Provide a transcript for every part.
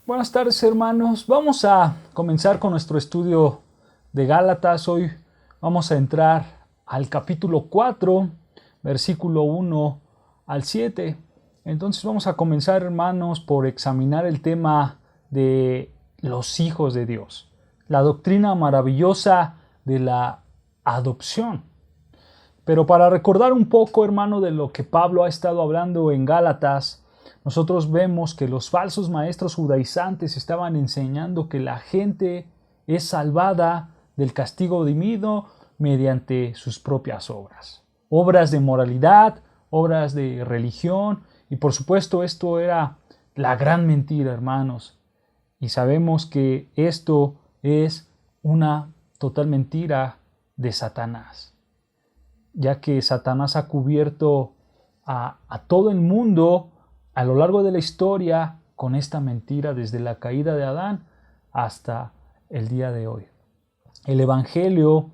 Buenas tardes, hermanos. Vamos a comenzar con nuestro estudio de Gálatas. Hoy vamos a entrar al capítulo 4, versículo 1 al 7. Entonces vamos a comenzar, hermanos, por examinar el tema de los hijos de Dios, la doctrina maravillosa de la adopción. Pero para recordar un poco, hermano, de lo que Pablo ha estado hablando en Gálatas, nosotros vemos que los falsos maestros judaizantes estaban enseñando que la gente es salvada del castigo divino mediante sus propias obras. Obras de moralidad, obras de religión, y por supuesto esto era la gran mentira, hermanos. Y sabemos que esto es una total mentira de Satanás, ya que Satanás ha cubierto a todo el mundo a lo largo de la historia con esta mentira desde la caída de Adán hasta el día de hoy. El evangelio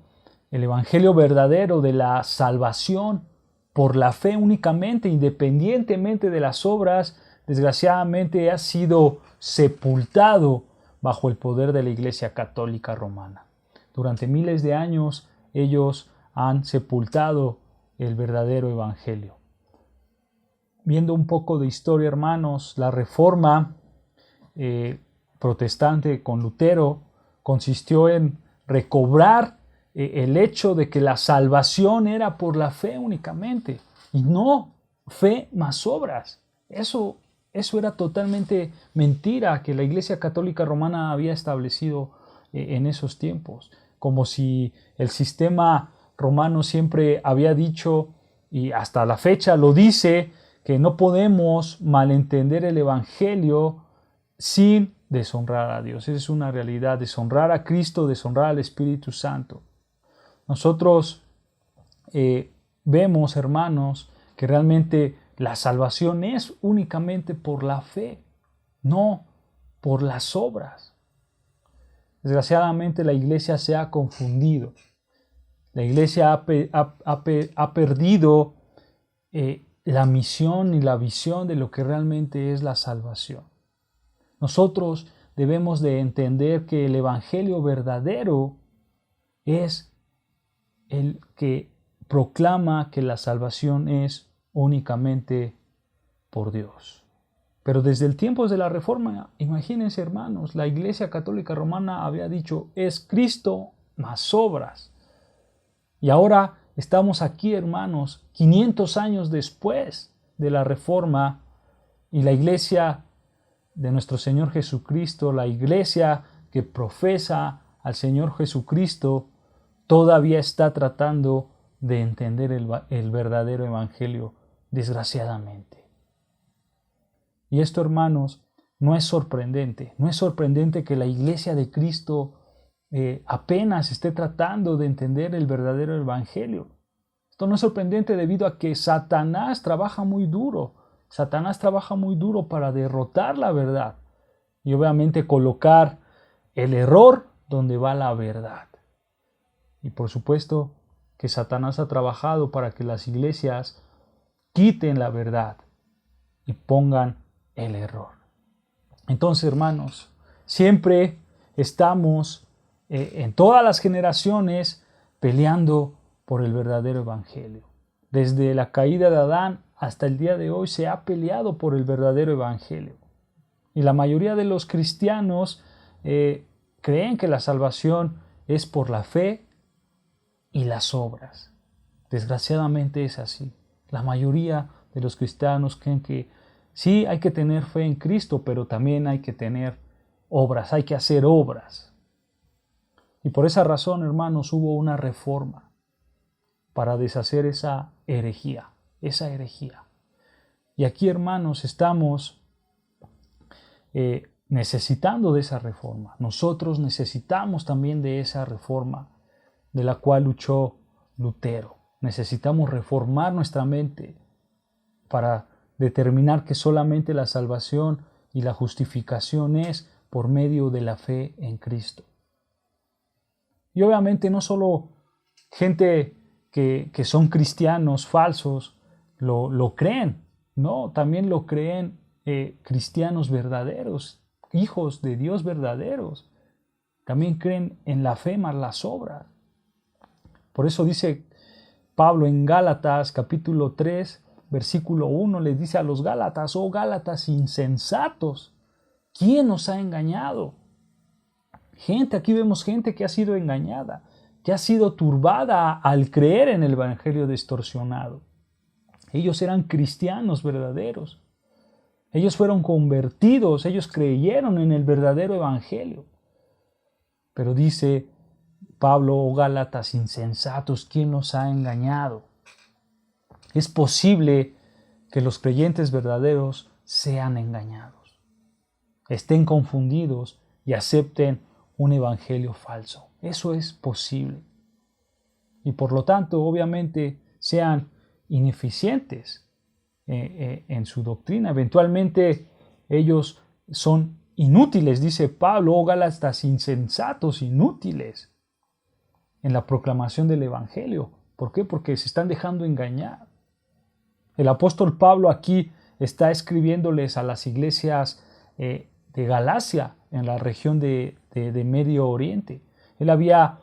verdadero de la salvación por la fe únicamente, independientemente de las obras, desgraciadamente ha sido sepultado bajo el poder de la Iglesia Católica Romana. Durante miles de años ellos han sepultado el verdadero evangelio. Viendo un poco de historia, hermanos, la reforma protestante con Lutero consistió en recobrar el hecho de que la salvación era por la fe únicamente y no fe más obras. Eso era totalmente mentira que la Iglesia Católica Romana había establecido en esos tiempos, como si el sistema romano siempre había dicho, y hasta la fecha lo dice, que no podemos malentender el evangelio sin deshonrar a Dios. Esa es una realidad, deshonrar a Cristo, deshonrar al Espíritu Santo. Nosotros vemos, hermanos, que realmente la salvación es únicamente por la fe, no por las obras. Desgraciadamente la iglesia se ha confundido. La iglesia ha perdido la misión y la visión de lo que realmente es la salvación. Nosotros debemos de entender que el evangelio verdadero es el que proclama que la salvación es únicamente por Dios. Pero desde el tiempo de la Reforma, imagínense, hermanos, la Iglesia Católica Romana había dicho, es Cristo más obras. Y ahora estamos aquí, hermanos, 500 años después de la Reforma, y la Iglesia de nuestro Señor Jesucristo, la Iglesia que profesa al Señor Jesucristo, todavía está tratando de entender el verdadero evangelio, desgraciadamente. Y esto, hermanos, no es sorprendente. No es sorprendente que la Iglesia de Cristo apenas esté tratando de entender el verdadero evangelio. Esto no es sorprendente debido a que Satanás trabaja muy duro. Satanás trabaja muy duro para derrotar la verdad y obviamente colocar el error donde va la verdad. Y por supuesto que Satanás ha trabajado para que las iglesias quiten la verdad y pongan el error. Entonces, hermanos, siempre estamos en todas las generaciones peleando por el verdadero evangelio. Desde la caída de Adán hasta el día de hoy se ha peleado por el verdadero evangelio. Y la mayoría de los cristianos creen que la salvación es por la fe y las obras. Desgraciadamente es así. La mayoría de los cristianos creen que sí, hay que tener fe en Cristo, pero también hay que tener obras, hay que hacer obras. Y por esa razón, hermanos, hubo una reforma para deshacer esa herejía. Y aquí, hermanos, estamos necesitando de esa reforma. Nosotros necesitamos también de esa reforma de la cual luchó Lutero. Necesitamos reformar nuestra mente para determinar que solamente la salvación y la justificación es por medio de la fe en Cristo. Y obviamente no solo gente que son cristianos falsos lo creen, no, también lo creen cristianos verdaderos hijos de Dios verdaderos. También creen en la fe más las obras. Por eso dice Pablo en Gálatas capítulo 3, versículo 1, les dice a los Gálatas: oh Gálatas insensatos, ¿quién os ha engañado? Aquí vemos gente que ha sido engañada, que ha sido turbada al creer en el evangelio distorsionado. Ellos eran cristianos verdaderos. Ellos fueron convertidos, ellos creyeron en el verdadero evangelio. Pero dice Pablo: oh Gálatas insensatos, ¿quién los ha engañado? Es posible que los creyentes verdaderos sean engañados, estén confundidos y acepten un evangelio falso. Eso es posible. Y por lo tanto, obviamente, sean ineficientes en su doctrina. Eventualmente ellos son inútiles, dice Pablo: oh Gálatas insensatos, inútiles en la proclamación del evangelio. ¿Por qué? Porque se están dejando engañar. El apóstol Pablo aquí está escribiéndoles a las iglesias de Galacia, en la región de Medio Oriente. Él había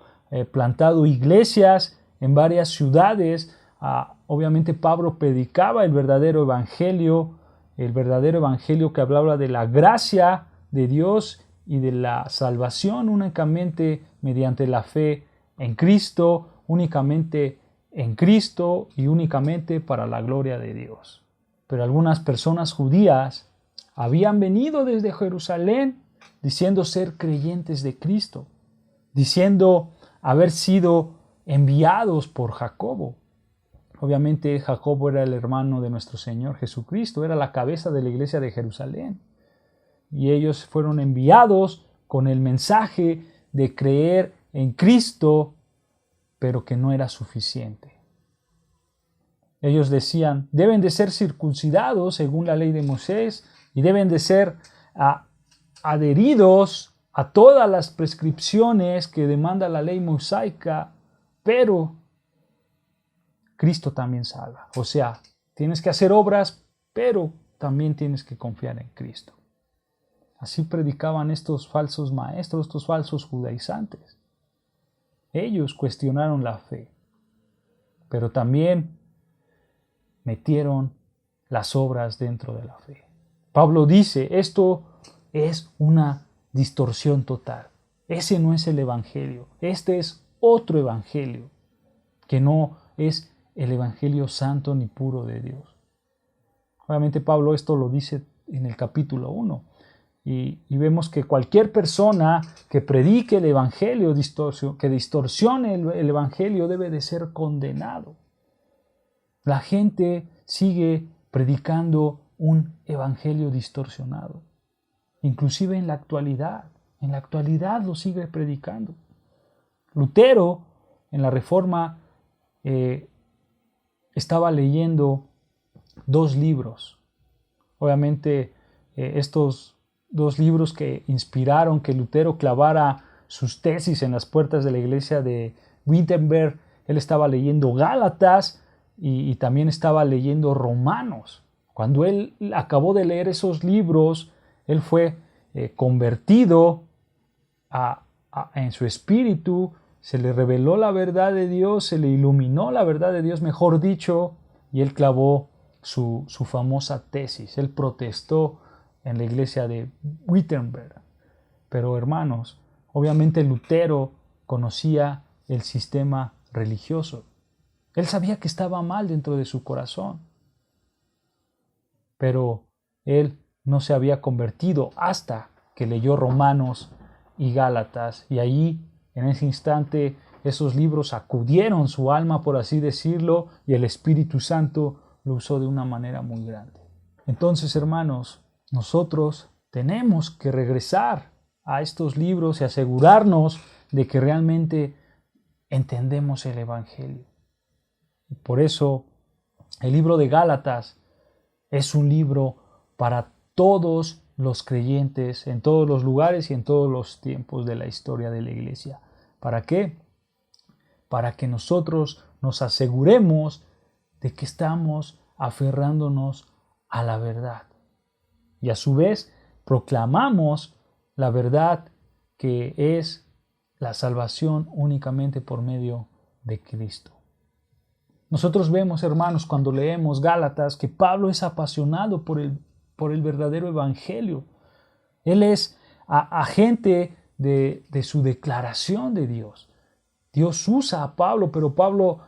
plantado iglesias en varias ciudades. Obviamente Pablo predicaba el verdadero evangelio que hablaba de la gracia de Dios y de la salvación únicamente mediante la fe en Cristo, únicamente en Cristo y únicamente para la gloria de Dios. Pero algunas personas judías habían venido desde Jerusalén diciendo ser creyentes de Cristo, diciendo haber sido enviados por Jacobo. Obviamente Jacobo era el hermano de nuestro Señor Jesucristo, era la cabeza de la iglesia de Jerusalén. Y ellos fueron enviados con el mensaje de creer en Cristo, pero que no era suficiente. Ellos decían: deben de ser circuncidados según la ley de Moisés y deben de ser adheridos a todas las prescripciones que demanda la ley mosaica, pero Cristo también salva. O sea, tienes que hacer obras, pero también tienes que confiar en Cristo. Así predicaban estos falsos maestros, estos falsos judaizantes. Ellos cuestionaron la fe, pero también metieron las obras dentro de la fe. Pablo dice: esto es una distorsión total. Ese no es el evangelio. Este es otro evangelio, que no es el evangelio santo ni puro de Dios. Obviamente Pablo esto lo dice en el capítulo 1. Y vemos que cualquier persona que predique el evangelio, que distorsione el evangelio, debe de ser condenado. La gente sigue predicando un evangelio distorsionado. Inclusive en la actualidad lo sigue predicando. Lutero, en la Reforma, estaba leyendo 2 libros. Obviamente estos 2 libros que inspiraron que Lutero clavara sus tesis en las puertas de la iglesia de Wittenberg. Él estaba leyendo Gálatas y también estaba leyendo Romanos. Cuando él acabó de leer esos libros, él fue convertido en su espíritu, se le reveló la verdad de Dios, se le iluminó la verdad de Dios, mejor dicho, y él clavó su famosa tesis. Él protestó en la iglesia de Wittenberg. Pero hermanos, obviamente Lutero conocía el sistema religioso. Él sabía que estaba mal dentro de su corazón. Pero él no se había convertido hasta que leyó Romanos y Gálatas. Y ahí, en ese instante, esos libros sacudieron su alma, por así decirlo, y el Espíritu Santo lo usó de una manera muy grande. Entonces, hermanos, nosotros tenemos que regresar a estos libros y asegurarnos de que realmente entendemos el evangelio. Y por eso el libro de Gálatas es un libro para todos los creyentes en todos los lugares y en todos los tiempos de la historia de la iglesia. ¿Para qué? Para que nosotros nos aseguremos de que estamos aferrándonos a la verdad. Y a su vez proclamamos la verdad que es la salvación únicamente por medio de Cristo. Nosotros vemos, hermanos, cuando leemos Gálatas, que Pablo es apasionado por el verdadero evangelio. Él es agente de su declaración de Dios. Dios usa a Pablo, pero Pablo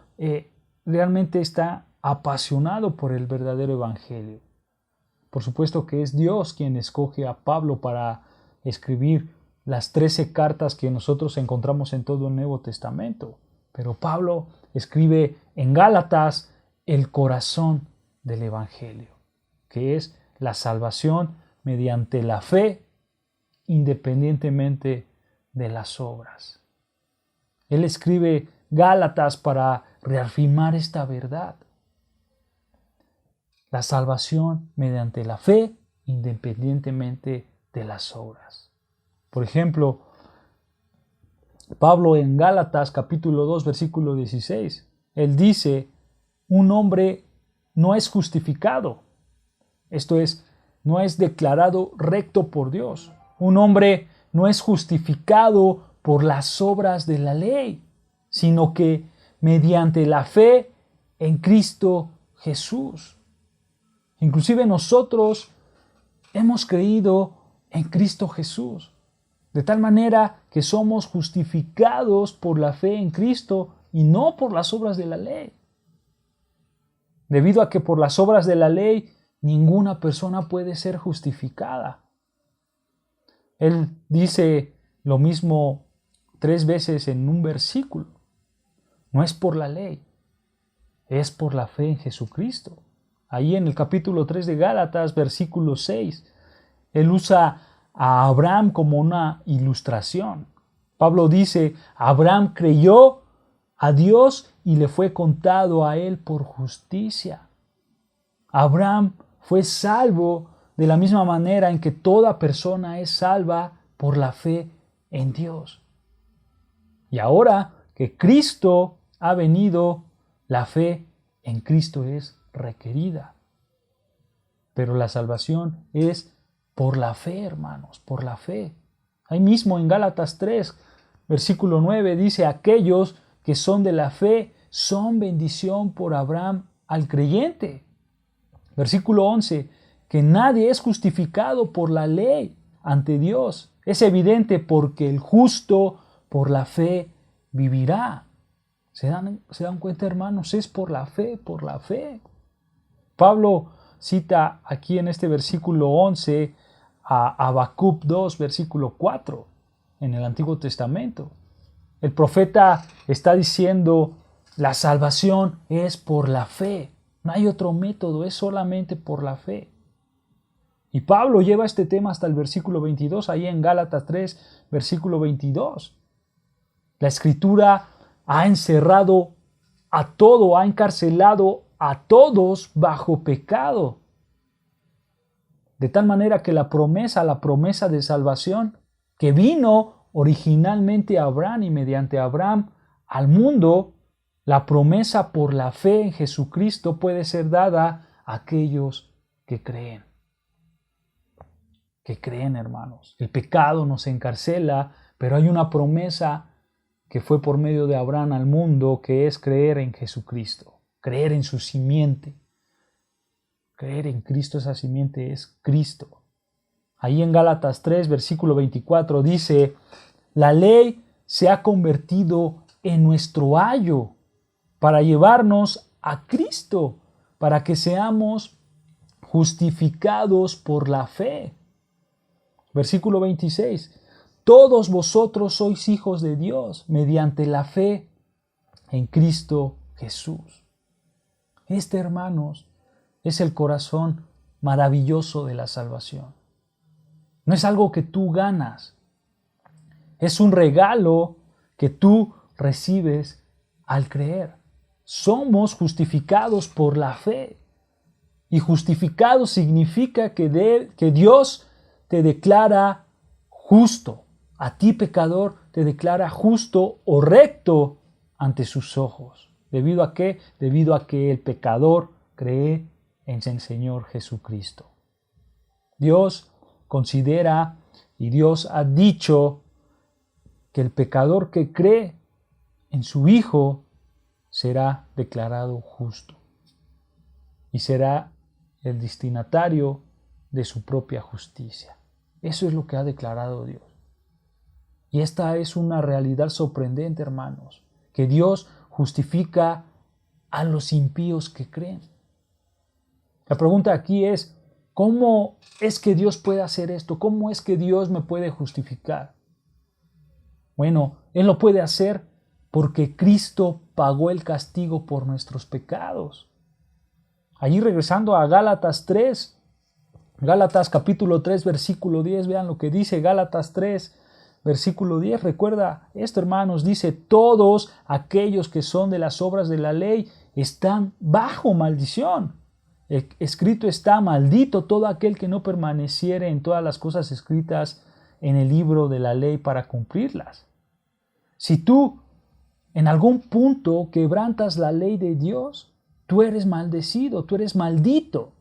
realmente está apasionado por el verdadero evangelio. Por supuesto que es Dios quien escoge a Pablo para escribir las 13 cartas que nosotros encontramos en todo el Nuevo Testamento. Pero Pablo escribe en Gálatas el corazón del evangelio, que es la salvación mediante la fe, independientemente de las obras. Él escribe Gálatas para reafirmar esta verdad. La salvación mediante la fe, independientemente de las obras. Por ejemplo, Pablo en Gálatas capítulo 2, versículo 16, él dice, un hombre no es justificado, esto es, no es declarado recto por Dios. Un hombre no es justificado por las obras de la ley, sino que mediante la fe en Cristo Jesús. Inclusive nosotros hemos creído en Cristo Jesús, de tal manera que somos justificados por la fe en Cristo y no por las obras de la ley. Debido a que por las obras de la ley ninguna persona puede ser justificada. Él dice lo mismo 3 veces en un versículo. No es por la ley, es por la fe en Jesucristo. Ahí en el capítulo 3 de Gálatas, versículo 6, él usa a Abraham como una ilustración. Pablo dice, Abraham creyó a Dios y le fue contado a él por justicia. Abraham fue salvo de la misma manera en que toda persona es salva por la fe en Dios. Y ahora que Cristo ha venido, la fe en Cristo es requerida. Pero la salvación es por la fe, hermanos, por la fe. Ahí mismo en Gálatas 3, versículo 9 dice, aquellos que son de la fe son bendición por Abraham al creyente. Versículo 11, que nadie es justificado por la ley ante Dios. Es evidente porque el justo por la fe vivirá. ¿Se dan cuenta, hermanos? Es por la fe, por la fe. Pablo cita aquí en este versículo 11 a Habacuc 2, versículo 4, en el Antiguo Testamento. El profeta está diciendo, la salvación es por la fe. No hay otro método, es solamente por la fe. Y Pablo lleva este tema hasta el versículo 22, ahí en Gálatas 3, versículo 22. La Escritura ha encerrado a todo, ha encarcelado a todos bajo pecado. De tal manera que la promesa de salvación que vino originalmente a Abraham y mediante Abraham al mundo, la promesa por la fe en Jesucristo puede ser dada a aquellos que creen. Que creen, hermanos. El pecado nos encarcela, pero hay una promesa que fue por medio de Abraham al mundo, que es creer en Jesucristo, creer en su simiente. Creer en Cristo, esa simiente es Cristo. Ahí en Gálatas 3, versículo 24 dice, la ley se ha convertido en nuestro ayo para llevarnos a Cristo, para que seamos justificados por la fe. Versículo 26, todos vosotros sois hijos de Dios mediante la fe en Cristo Jesús. Este, hermanos, es el corazón maravilloso de la salvación. No es algo que tú ganas. Es un regalo que tú recibes al creer. Somos justificados por la fe. Y justificado significa que Dios te declara justo. A ti, pecador, te declara justo o recto ante sus ojos. ¿Debido a qué? Debido a que el pecador cree en el Señor Jesucristo. Dios considera Y Dios ha dicho que el pecador que cree en su Hijo será declarado justo y será el destinatario de su propia justicia. Eso es lo que ha declarado Dios. Y esta es una realidad sorprendente, hermanos, que Dios justifica a los impíos que creen. La pregunta aquí es, ¿cómo es que Dios puede hacer esto? ¿Cómo es que Dios me puede justificar? Bueno, Él lo puede hacer porque Cristo pagó el castigo por nuestros pecados. Allí regresando a Gálatas 3, Gálatas capítulo 3, versículo 10, vean lo que dice Gálatas 3, versículo 10. Recuerda esto, hermanos, dice, todos aquellos que son de las obras de la ley están bajo maldición. Escrito está, maldito todo aquel que no permaneciere en todas las cosas escritas en el libro de la ley para cumplirlas. Si tú en algún punto quebrantas la ley de Dios, tú eres maldecido, tú eres maldito.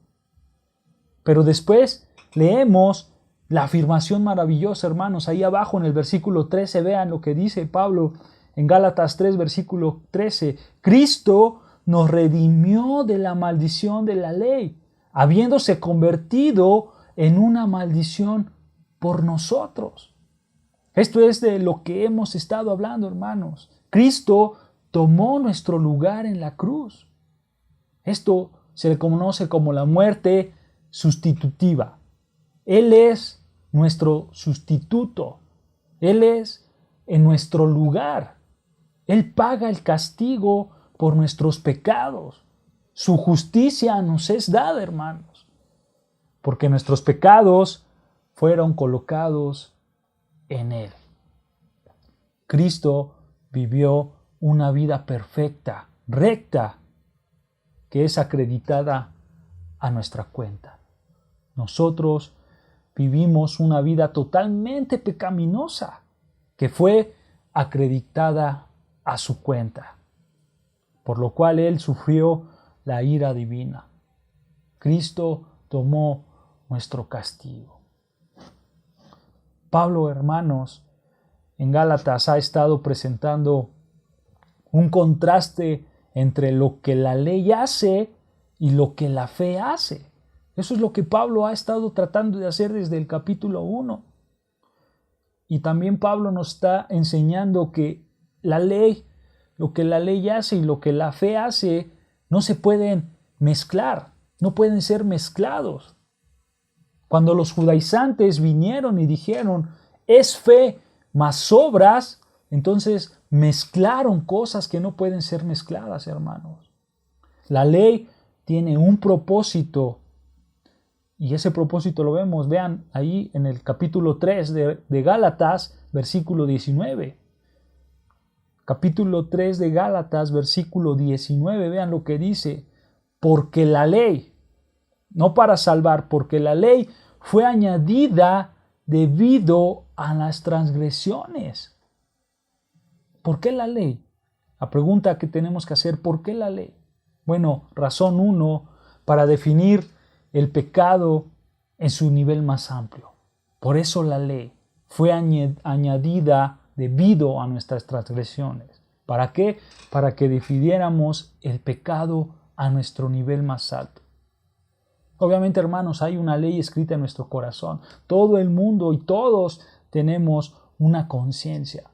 Pero después leemos la afirmación maravillosa, hermanos, ahí abajo en el versículo 13, vean lo que dice Pablo en Gálatas 3, versículo 13. Cristo nos redimió de la maldición de la ley, habiéndose convertido en una maldición por nosotros. Esto es de lo que hemos estado hablando, hermanos. Cristo tomó nuestro lugar en la cruz. Esto se le conoce como la muerte sustitutiva. Él es nuestro sustituto. Él es en nuestro lugar. Él paga el castigo por nuestros pecados. Su justicia nos es dada, hermanos, porque nuestros pecados fueron colocados en Él. Cristo vivió una vida perfecta, recta, que es acreditada a nuestra cuenta. Nosotros vivimos una vida totalmente pecaminosa, que fue acreditada a su cuenta, por lo cual Él sufrió la ira divina. Cristo tomó nuestro castigo. Pablo, hermanos, en Gálatas ha estado presentando un contraste entre lo que la ley hace y lo que la fe hace. Eso es lo que Pablo ha estado tratando de hacer desde el capítulo 1. Y también Pablo nos está enseñando que la ley, lo que la ley hace y lo que la fe hace, no se pueden mezclar, no pueden ser mezclados. Cuando los judaizantes vinieron y dijeron, es fe más obras, entonces mezclaron cosas que no pueden ser mezcladas, hermanos. La ley tiene un propósito y ese propósito lo vemos, vean ahí en el capítulo 3 de Gálatas, versículo 19. Capítulo 3 de Gálatas, versículo 19, vean lo que dice, porque la ley, no para salvar, porque la ley fue añadida debido a las transgresiones. ¿Por qué la ley? La pregunta que tenemos que hacer, ¿por qué la ley? Bueno, razón 1, para definir el pecado en su nivel más amplio. Por eso la ley fue añadida debido a nuestras transgresiones. ¿Para qué? Para que definiéramos el pecado a nuestro nivel más alto. Obviamente, hermanos, hay una ley escrita en nuestro corazón. Todo el mundo y todos tenemos una conciencia.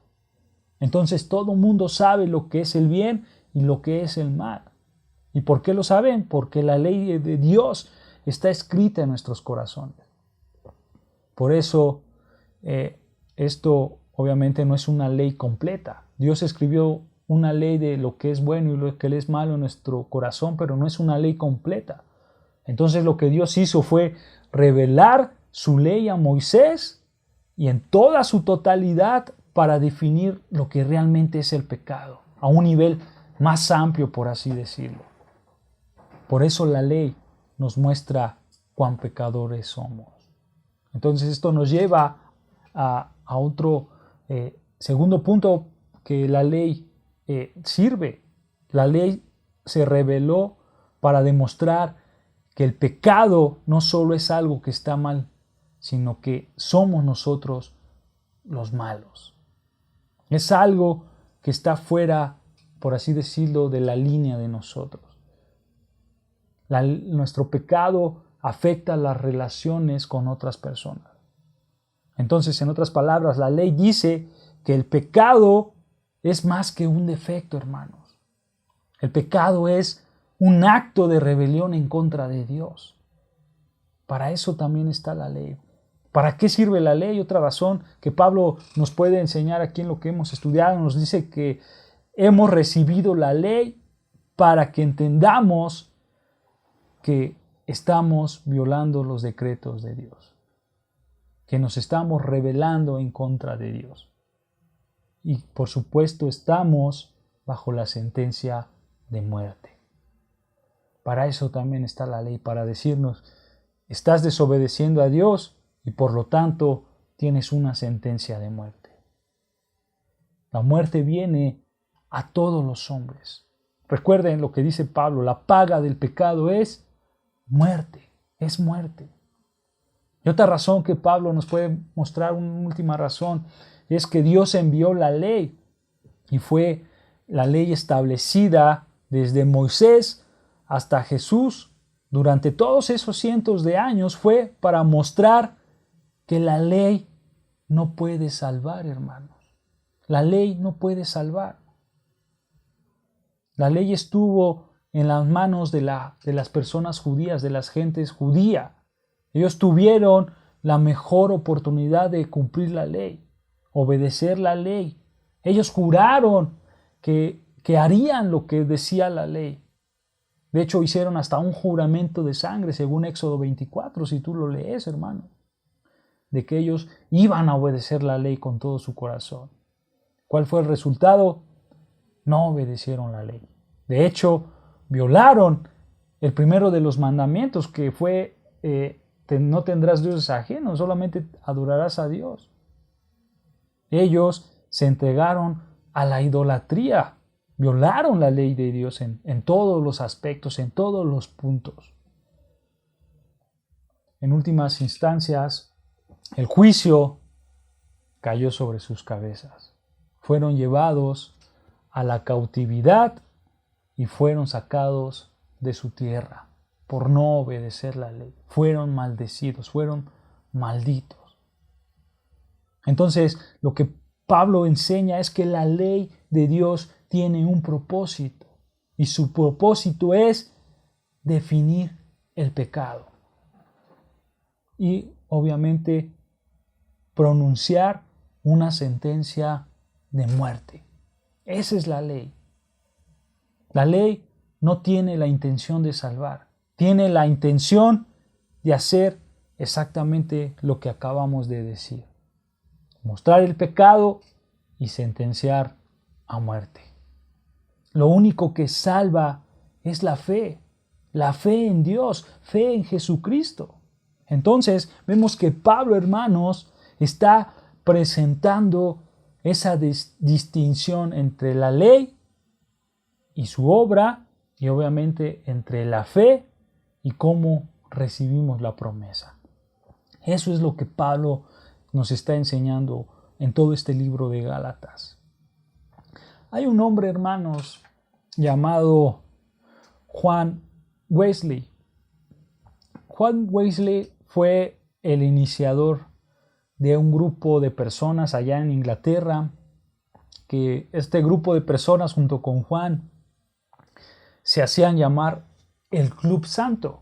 Entonces, todo el mundo sabe lo que es el bien y lo que es el mal. ¿Y por qué lo saben? Porque la ley de Dios está escrita en nuestros corazones. Por eso, esto obviamente no es una ley completa. Dios escribió una ley de lo que es bueno y lo que es malo en nuestro corazón, pero no es una ley completa. Entonces lo que Dios hizo fue revelar su ley a Moisés y en toda su totalidad para definir lo que realmente es el pecado, a un nivel más amplio, por así decirlo. Por eso la ley nos muestra cuán pecadores somos. Entonces esto nos lleva a otro segundo punto que la ley sirve. La ley se reveló para demostrar que el pecado no solo es algo que está mal, sino que somos nosotros los malos. Es algo que está fuera, por así decirlo, de la línea de nosotros. Nuestro pecado afecta las relaciones con otras personas. Entonces, en otras palabras, la ley dice que el pecado es más que un defecto, hermanos. El pecado es un acto de rebelión en contra de Dios. Para eso también está la ley. ¿Para qué sirve la ley? Otra razón que Pablo nos puede enseñar aquí en lo que hemos estudiado, nos dice que hemos recibido la ley para que entendamos que estamos violando los decretos de Dios, que nos estamos rebelando en contra de Dios. Y por supuesto estamos bajo la sentencia de muerte. Para eso también está la ley, para decirnos, estás desobedeciendo a Dios y por lo tanto tienes una sentencia de muerte. La muerte viene a todos los hombres. Recuerden lo que dice Pablo, la paga del pecado es muerte, es muerte. Y otra razón que Pablo nos puede mostrar, una última razón, es que Dios envió la ley y fue la ley establecida desde Moisés hasta Jesús. Durante todos esos cientos de años fue para mostrar que la ley no puede salvar, hermanos. La ley no puede salvar. La ley estuvo en las manos de las personas judías, de las gentes judías. Ellos tuvieron la mejor oportunidad de cumplir la ley, obedecer la ley. Ellos juraron que harían lo que decía la ley. De hecho, hicieron hasta un juramento de sangre, según Éxodo 24, si tú lo lees, hermano, de que ellos iban a obedecer la ley con todo su corazón. ¿Cuál fue el resultado? No obedecieron la ley. De hecho, violaron el primero de los mandamientos, que fue no tendrás dioses ajenos, solamente adorarás a Dios. Ellos se entregaron a la idolatría, violaron la ley de Dios en todos los aspectos, en todos los puntos. En últimas instancias, el juicio cayó sobre sus cabezas. Fueron llevados a la cautividad y fueron sacados de su tierra por no obedecer la ley. Fueron maldecidos, fueron malditos. Entonces, lo que Pablo enseña es que la ley de Dios tiene un propósito y su propósito es definir el pecado y obviamente pronunciar una sentencia de muerte. Esa es la ley. La ley no tiene la intención de salvar, tiene la intención de hacer exactamente lo que acabamos de decir: mostrar el pecado y sentenciar a muerte. Lo único que salva es la fe en Dios, fe en Jesucristo. Entonces vemos que Pablo, hermanos, está presentando esa distinción entre la ley y su obra, y obviamente entre la fe y cómo recibimos la promesa. Eso es lo que Pablo nos está enseñando en todo este libro de Gálatas. Hay un hombre, hermanos, llamado Juan Wesley. Juan Wesley fue el iniciador de un grupo de personas allá en Inglaterra, que este grupo de personas junto con Juan se hacían llamar el Club Santo.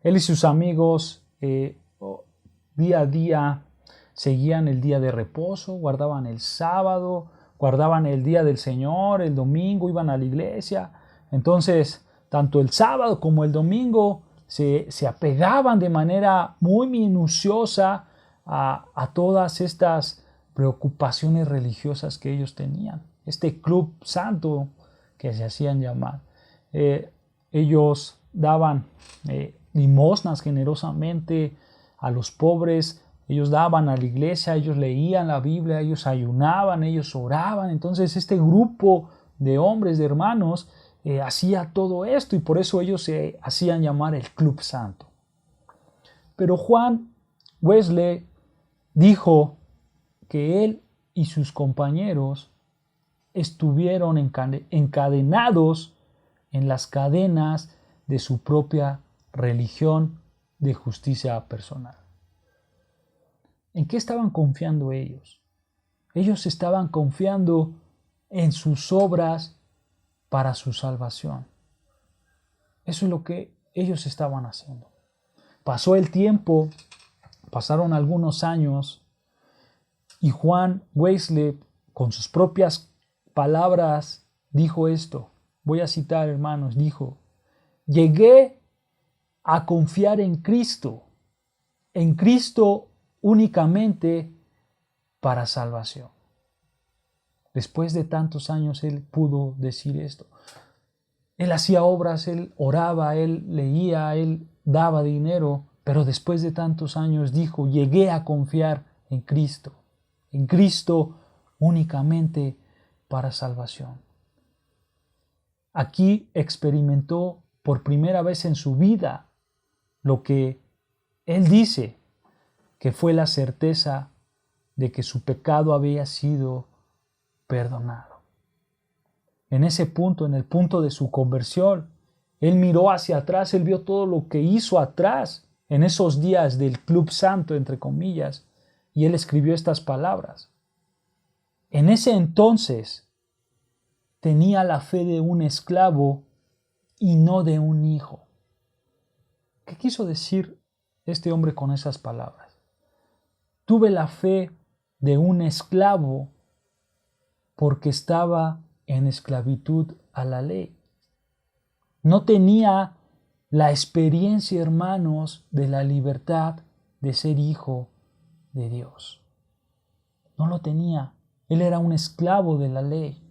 Él y sus amigos día a día seguían el día de reposo, guardaban el sábado, guardaban el día del Señor, el domingo iban a la iglesia. Entonces, tanto el sábado como el domingo se apegaban de manera muy minuciosa a todas estas preocupaciones religiosas que ellos tenían. Este Club Santo que se hacían llamar. Ellos daban limosnas generosamente a los pobres, ellos daban a la iglesia, ellos leían la Biblia, ellos ayunaban, ellos oraban. Entonces este grupo de hombres, de hermanos, hacía todo esto y por eso ellos se hacían llamar el Club Santo. Pero Juan Wesley dijo que él y sus compañeros estuvieron encadenados en las cadenas de su propia religión de justicia personal. ¿En qué estaban confiando ellos? Ellos estaban confiando en sus obras para su salvación. Eso es lo que ellos estaban haciendo. Pasó el tiempo, pasaron algunos años, y Juan Wesley, con sus propias palabras, dijo esto. Voy a citar, hermanos, dijo: llegué a confiar en Cristo únicamente para salvación. Después de tantos años él pudo decir esto. Él hacía obras, él oraba, él leía, él daba dinero, pero después de tantos años dijo: llegué a confiar en Cristo únicamente para salvación. Aquí experimentó por primera vez en su vida lo que él dice que fue la certeza de que su pecado había sido perdonado. En ese punto, en el punto de su conversión, él miró hacia atrás, él vio todo lo que hizo atrás en esos días del Club Santo, entre comillas, y él escribió estas palabras. En ese entonces tenía la fe de un esclavo y no de un hijo. ¿Qué quiso decir este hombre con esas palabras? Tuve la fe de un esclavo porque estaba en esclavitud a la ley. No tenía la experiencia, hermanos, de la libertad de ser hijo de Dios. No lo tenía. Él era un esclavo de la ley.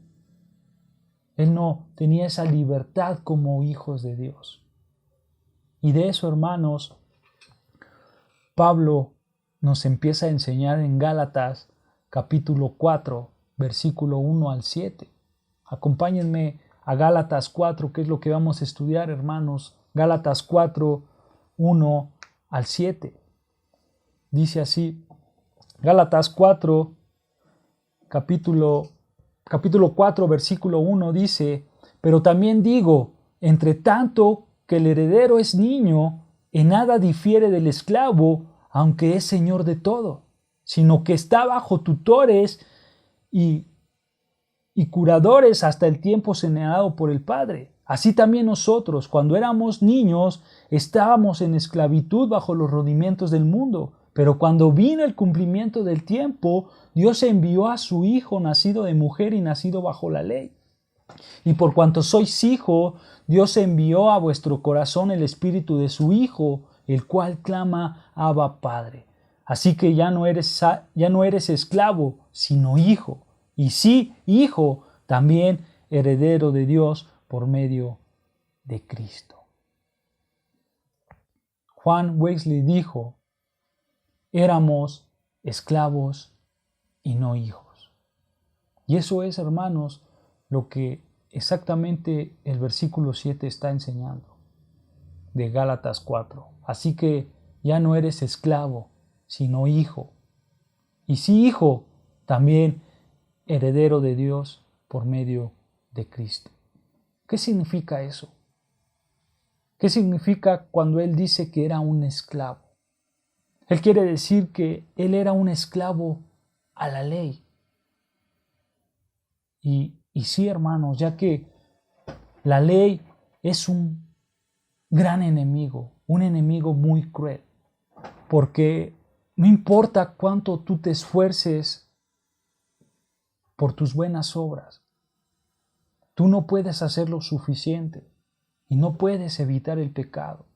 Él no tenía esa libertad como hijos de Dios. Y de eso, hermanos, Pablo nos empieza a enseñar en Gálatas capítulo 4, versículo 1 al 7. Acompáñenme a Gálatas 4, que es lo que vamos a estudiar, hermanos. Gálatas 4, 1 al 7. Dice así, Gálatas 4, capítulo 4, versículo 1 dice: pero también digo, entre tanto que el heredero es niño, en nada difiere del esclavo, aunque es señor de todo, sino que está bajo tutores y curadores hasta el tiempo señalado por el Padre. Así también nosotros, cuando éramos niños, estábamos en esclavitud bajo los rudimentos del mundo. Pero cuando vino el cumplimiento del tiempo, Dios envió a su Hijo, nacido de mujer y nacido bajo la ley. Y por cuanto sois hijo, Dios envió a vuestro corazón el espíritu de su Hijo, el cual clama: Abba, Padre. Así que ya no eres esclavo, sino hijo. Y sí, hijo, también heredero de Dios por medio de Cristo. Juan Wesley dijo: éramos esclavos y no hijos. Y eso es, hermanos, lo que exactamente el versículo 7 está enseñando de Gálatas 4. Así que ya no eres esclavo, sino hijo. Y sí, hijo, también heredero de Dios por medio de Cristo. ¿Qué significa eso? ¿Qué significa cuando él dice que era un esclavo? Él quiere decir que él era un esclavo a la ley. Y sí, hermanos, ya que la ley es un gran enemigo, un enemigo muy cruel, porque no importa cuánto tú te esfuerces por tus buenas obras, tú no puedes hacer lo suficiente y no puedes evitar el pecado.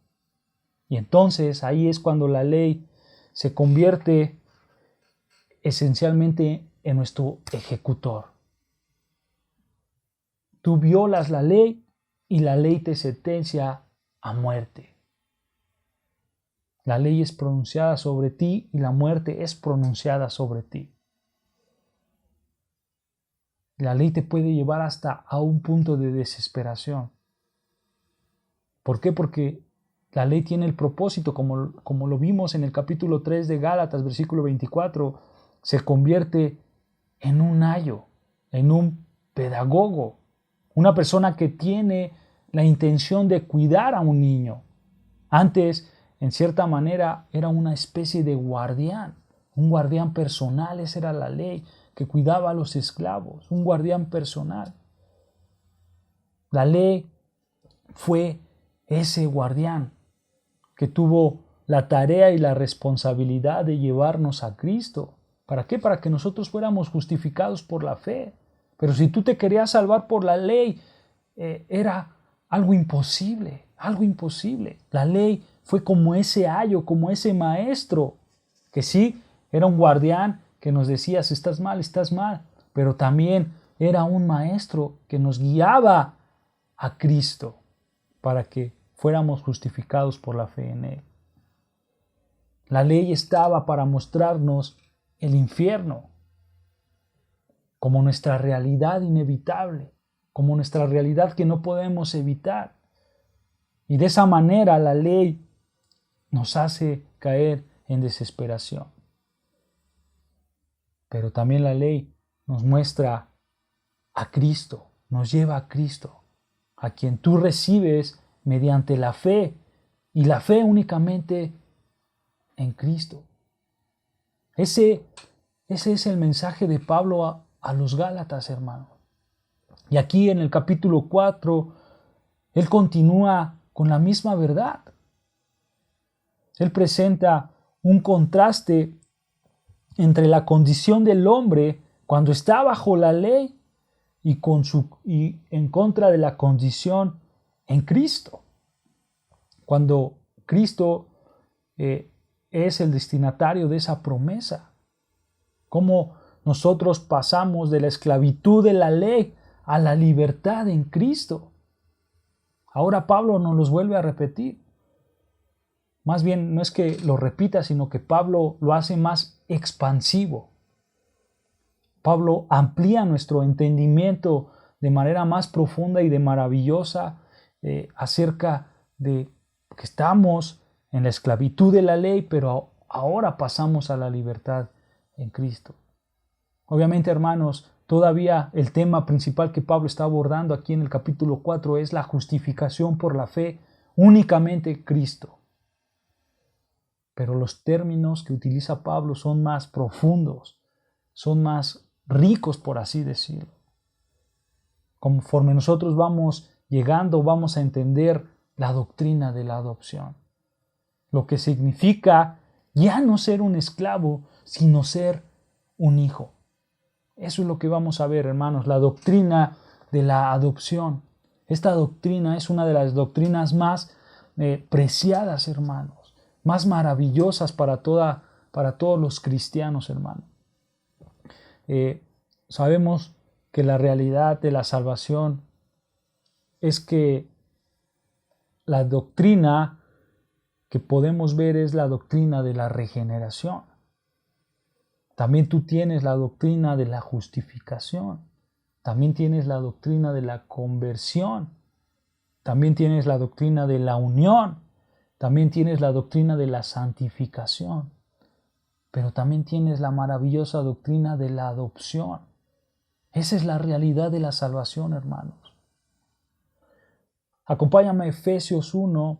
Y entonces ahí es cuando la ley se convierte esencialmente en nuestro ejecutor. Tú violas la ley y la ley te sentencia a muerte. La ley es pronunciada sobre ti y la muerte es pronunciada sobre ti. La ley te puede llevar hasta a un punto de desesperación. ¿Por qué? Porque La ley tiene el propósito, como lo vimos en el capítulo 3 de Gálatas, versículo 24, se convierte en un ayo, en un pedagogo, una persona que tiene la intención de cuidar a un niño. Antes, en cierta manera, era una especie de guardián, un guardián personal, esa era la ley, que cuidaba a los esclavos, un guardián personal. La ley fue ese guardián que tuvo la tarea y la responsabilidad de llevarnos a Cristo. ¿Para qué? Para que nosotros fuéramos justificados por la fe. Pero si tú te querías salvar por la ley, era algo imposible, algo imposible. La ley fue como ese ayo, como ese maestro, que sí, era un guardián que nos decía, si estás mal, pero también era un maestro que nos guiaba a Cristo para que fuéramos justificados por la fe en Él. La ley estaba para mostrarnos el infierno como nuestra realidad inevitable, como nuestra realidad que no podemos evitar. Y de esa manera la ley nos hace caer en desesperación. Pero también la ley nos muestra a Cristo, nos lleva a Cristo, a quien tú recibes mediante la fe, y la fe únicamente en Cristo. Ese es el mensaje de Pablo a los Gálatas, hermanos. Y aquí en el capítulo 4, él continúa con la misma verdad. Él presenta un contraste entre la condición del hombre cuando está bajo la ley y en contra de la condición en Cristo. Cuando Cristo es el destinatario de esa promesa. Cómo nosotros pasamos de la esclavitud de la ley a la libertad en Cristo. Ahora Pablo nos los vuelve a repetir. Más bien no es que lo repita, sino que Pablo lo hace más expansivo. Pablo amplía nuestro entendimiento de manera más profunda y de maravillosa acerca de que estamos en la esclavitud de la ley, pero ahora pasamos a la libertad en Cristo. Obviamente, hermanos, todavía el tema principal que Pablo está abordando aquí en el capítulo 4 es la justificación por la fe, únicamente Cristo. Pero los términos que utiliza Pablo son más profundos, son más ricos, por así decirlo. Conforme nosotros vamos llegando, vamos a entender la doctrina de la adopción. Lo que significa ya no ser un esclavo, sino ser un hijo. Eso es lo que vamos a ver, hermanos, la doctrina de la adopción. Esta doctrina es una de las doctrinas más preciadas, hermanos, más maravillosas para todos los cristianos, hermanos. Sabemos que la realidad de la salvación es que la doctrina que podemos ver es la doctrina de la regeneración. También tú tienes la doctrina de la justificación. También tienes la doctrina de la conversión. También tienes la doctrina de la unión. También tienes la doctrina de la santificación. Pero también tienes la maravillosa doctrina de la adopción. Esa es la realidad de la salvación, hermanos. Acompáñame a Efesios 1,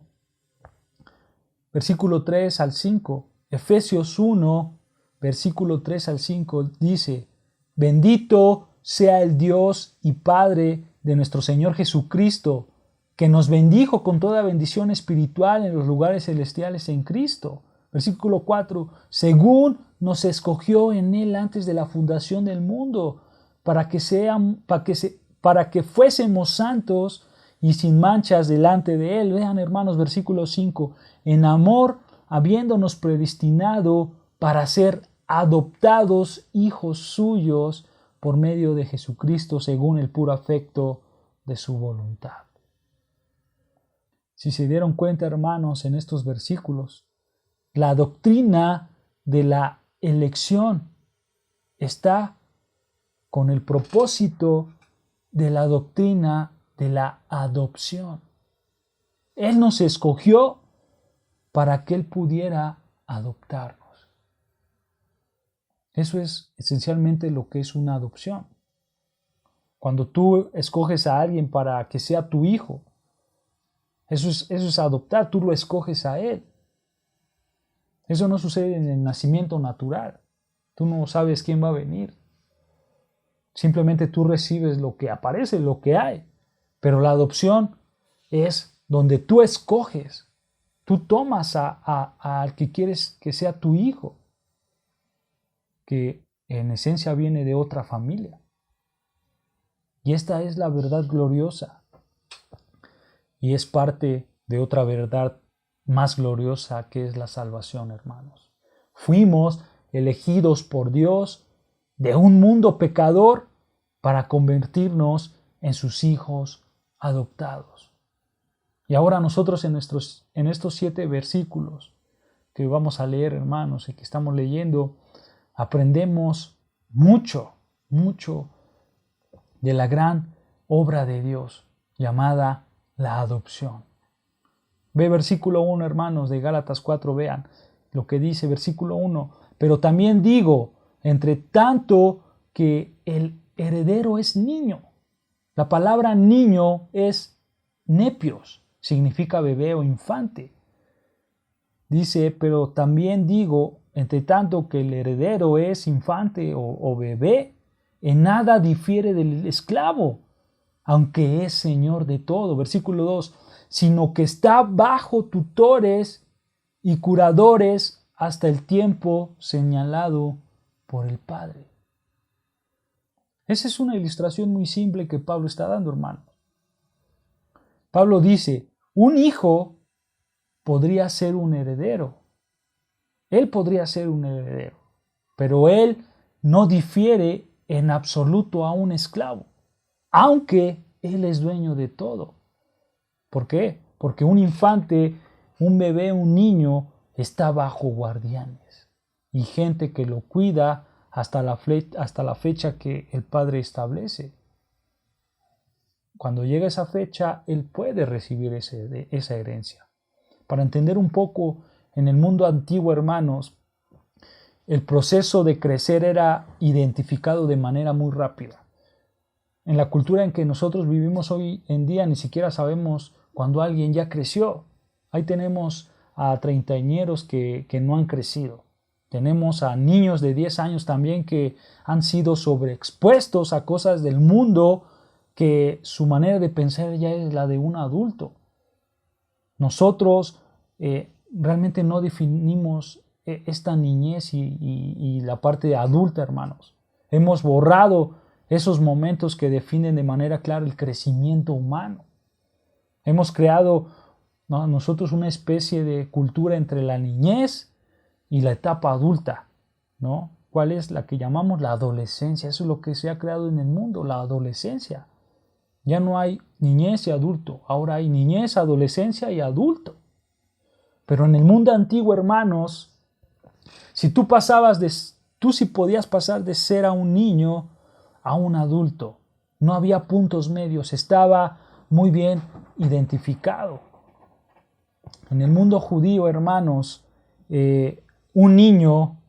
versículo 3 al 5. Efesios 1, versículo 3 al 5 dice: Bendito sea el Dios y Padre de nuestro Señor Jesucristo, que nos bendijo con toda bendición espiritual en los lugares celestiales en Cristo. Versículo 4, según nos escogió en Él antes de la fundación del mundo, para que fuésemos santos y sin manchas delante de Él. Vean, hermanos, versículo 5, en amor, habiéndonos predestinado para ser adoptados hijos suyos por medio de Jesucristo, según el puro afecto de su voluntad. Si se dieron cuenta, hermanos, en estos versículos, la doctrina de la elección está con el propósito de la doctrina de la adopción. Él nos escogió para que Él pudiera adoptarnos. Eso es esencialmente lo que es una adopción. Cuando tú escoges a alguien para que sea tu hijo, eso es adoptar, tú lo escoges a Él. Eso no sucede en el nacimiento natural. Tú no sabes quién va a venir. Simplemente tú recibes lo que aparece, lo que hay. Pero la adopción es donde tú escoges. Tú tomas al que quieres que sea tu hijo, que en esencia viene de otra familia. Y esta es la verdad gloriosa. Y es parte de otra verdad más gloriosa que es la salvación, hermanos. Fuimos elegidos por Dios de un mundo pecador para convertirnos en sus hijos adoptados. Y ahora nosotros en estos 7 versículos que vamos a leer, hermanos, y que estamos leyendo, aprendemos mucho de la gran obra de Dios llamada la adopción. Ve versículo 1, hermanos, de Gálatas 4, vean lo que dice versículo 1. Pero también digo, entre tanto que el heredero es niño. La palabra niño es nepios, significa bebé o infante. Dice, pero también digo, entre tanto que el heredero es infante o bebé, en nada difiere del esclavo, aunque es señor de todo. Versículo 2, sino que está bajo tutores y curadores hasta el tiempo señalado por el Padre. Esa es una ilustración muy simple que Pablo está dando, hermano. Pablo dice, un hijo podría ser un heredero. Él podría ser un heredero, pero él no difiere en absoluto a un esclavo, aunque él es dueño de todo. ¿Por qué? Porque un infante, un bebé, un niño está bajo guardianes y gente que lo cuida hasta la fecha que el padre establece. Cuando llega esa fecha, él puede recibir esa herencia. Para entender un poco, en el mundo antiguo, hermanos, el proceso de crecer era identificado de manera muy rápida. En la cultura en que nosotros vivimos hoy en día, ni siquiera sabemos cuando alguien ya creció. Ahí tenemos a treintañeros que no han crecido. Tenemos a niños de 10 años también que han sido sobreexpuestos a cosas del mundo que su manera de pensar ya es la de un adulto. Nosotros realmente no definimos esta niñez y la parte adulta, hermanos. Hemos borrado esos momentos que definen de manera clara el crecimiento humano. Hemos creado nosotros una especie de cultura entre la niñez y la etapa adulta, ¿no? ¿Cuál es la que llamamos la adolescencia? Eso es lo que se ha creado en el mundo, la adolescencia. Ya no hay niñez y adulto, ahora hay niñez, adolescencia y adulto. Pero en el mundo antiguo, hermanos, si tú sí podías pasar de ser a un niño a un adulto. No había puntos medios, estaba muy bien identificado. En el mundo judío, hermanos, un niño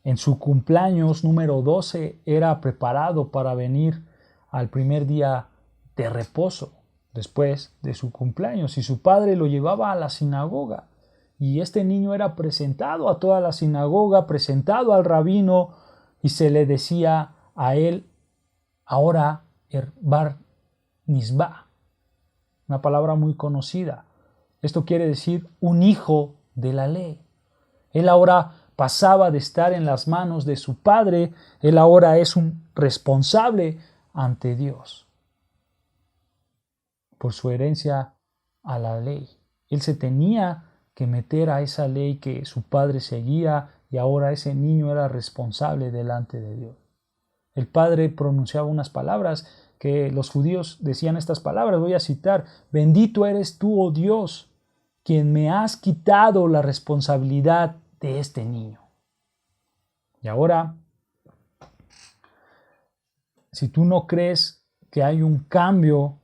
en su cumpleaños número 12 era preparado para venir al primer día de reposo después de su cumpleaños y su padre lo llevaba a la sinagoga y este niño era presentado a toda la sinagoga, presentado al rabino y se le decía a él ahora Bar Nisba, una palabra muy conocida. Esto quiere decir un hijo de la ley. Él ahora pasaba de estar en las manos de su padre, él ahora es un responsable ante Dios por su herencia a la ley. Él se tenía que meter a esa ley que su padre seguía y ahora ese niño era responsable delante de Dios. El padre pronunciaba unas palabras que los judíos decían estas palabras, voy a citar, bendito eres tú, oh Dios, quien me has quitado la responsabilidad de este niño. Y ahora, si tú no crees que hay un cambio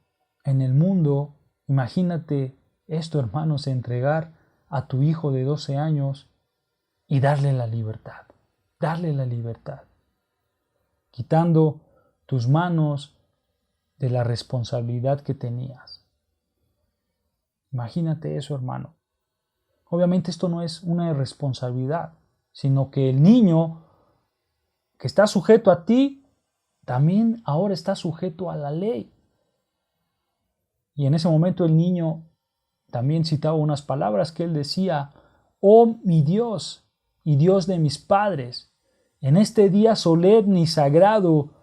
en el mundo, imagínate esto, hermanos, entregar a tu hijo de 12 años y darle la libertad, quitando tus manos de la responsabilidad que tenías. Imagínate eso, hermano. Obviamente esto no es una irresponsabilidad, sino que el niño que está sujeto a ti, también ahora está sujeto a la ley. Y en ese momento el niño también citaba unas palabras que él decía: oh mi Dios y Dios de mis padres, en este día solemne y sagrado,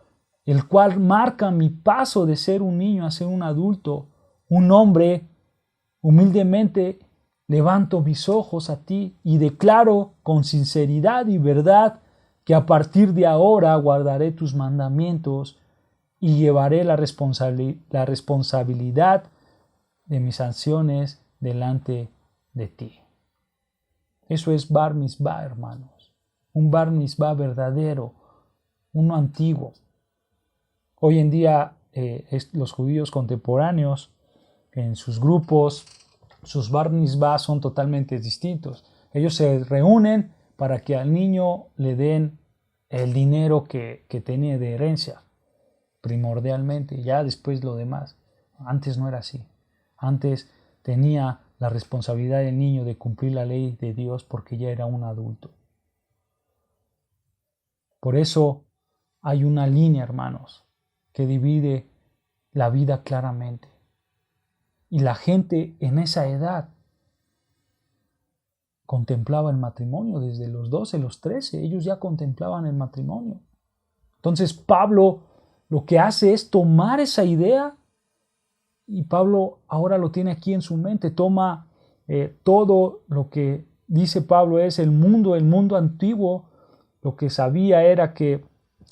el cual marca mi paso de ser un niño a ser un adulto, un hombre, humildemente levanto mis ojos a ti y declaro con sinceridad y verdad que a partir de ahora guardaré tus mandamientos y llevaré la responsabilidad de mis acciones delante de ti. Eso es Bar Mitzvah, hermanos. Un Bar Mitzvah verdadero, uno antiguo. Hoy en día los judíos contemporáneos en sus grupos, sus Bar Mitzvah son totalmente distintos. Ellos se reúnen para que al niño le den el dinero que tenía de herencia, primordialmente, ya después lo demás. Antes no era así. Antes tenía la responsabilidad del niño de cumplir la ley de Dios porque ya era un adulto. Por eso hay una línea, hermanos, que divide la vida claramente. Y la gente en esa edad contemplaba el matrimonio desde los 12, los 13. Ellos ya contemplaban el matrimonio. Entonces Pablo lo que hace es tomar esa idea, y Pablo ahora lo tiene aquí en su mente. Toma todo lo que dice Pablo es el mundo antiguo. Lo que sabía era que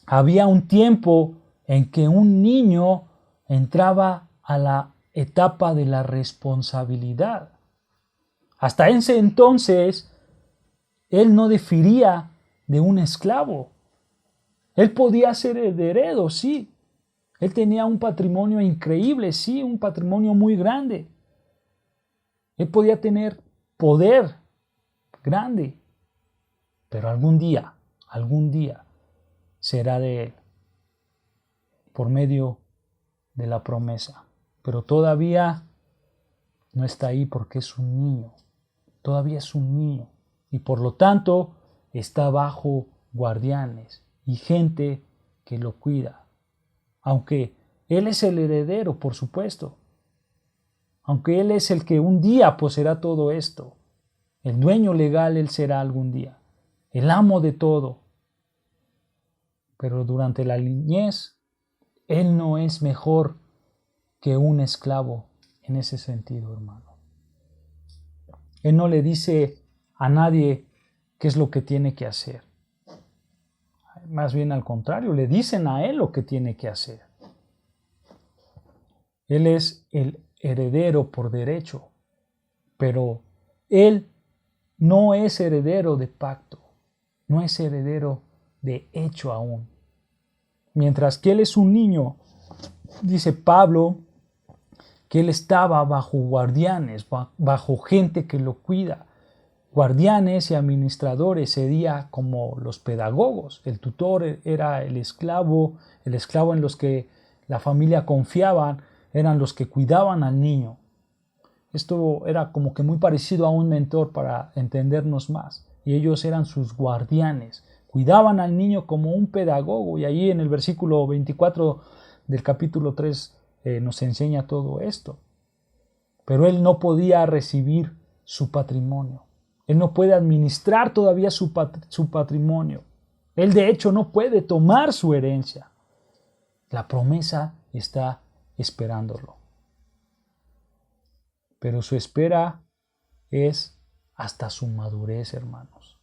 había un tiempo en que un niño entraba a la etapa de la responsabilidad. Hasta ese entonces, él no difería de un esclavo. Él podía ser heredero, sí. Él tenía un patrimonio increíble, sí, un patrimonio muy grande. Él podía tener poder grande, pero algún día será de él por medio de la promesa. Pero todavía no está ahí porque es un niño. Todavía es un niño y por lo tanto está bajo guardianes y gente que lo cuida. Aunque él es el heredero, por supuesto. Aunque él es el que un día poseerá todo esto. El dueño legal él será algún día. El amo de todo. Pero durante la niñez, él no es mejor que un esclavo en ese sentido, hermano. Él no le dice a nadie qué es lo que tiene que hacer. Más bien al contrario, le dicen a él lo que tiene que hacer. Él es el heredero por derecho, pero él no es heredero de pacto, no es heredero de hecho aún. Mientras que él es un niño, dice Pablo, que él estaba bajo guardianes, bajo gente que lo cuida. Guardianes y administradores sería como los pedagogos. El tutor era el esclavo en los que la familia confiaba, eran los que cuidaban al niño. Esto era como que muy parecido a un mentor para entendernos más. Y ellos eran sus guardianes. Cuidaban al niño como un pedagogo. Y ahí en el versículo 24 del capítulo 3 nos enseña todo esto. Pero él no podía recibir su patrimonio. Él no puede administrar todavía su patrimonio. Él de hecho no puede tomar su herencia. La promesa está esperándolo. Pero su espera es hasta su madurez, hermanos.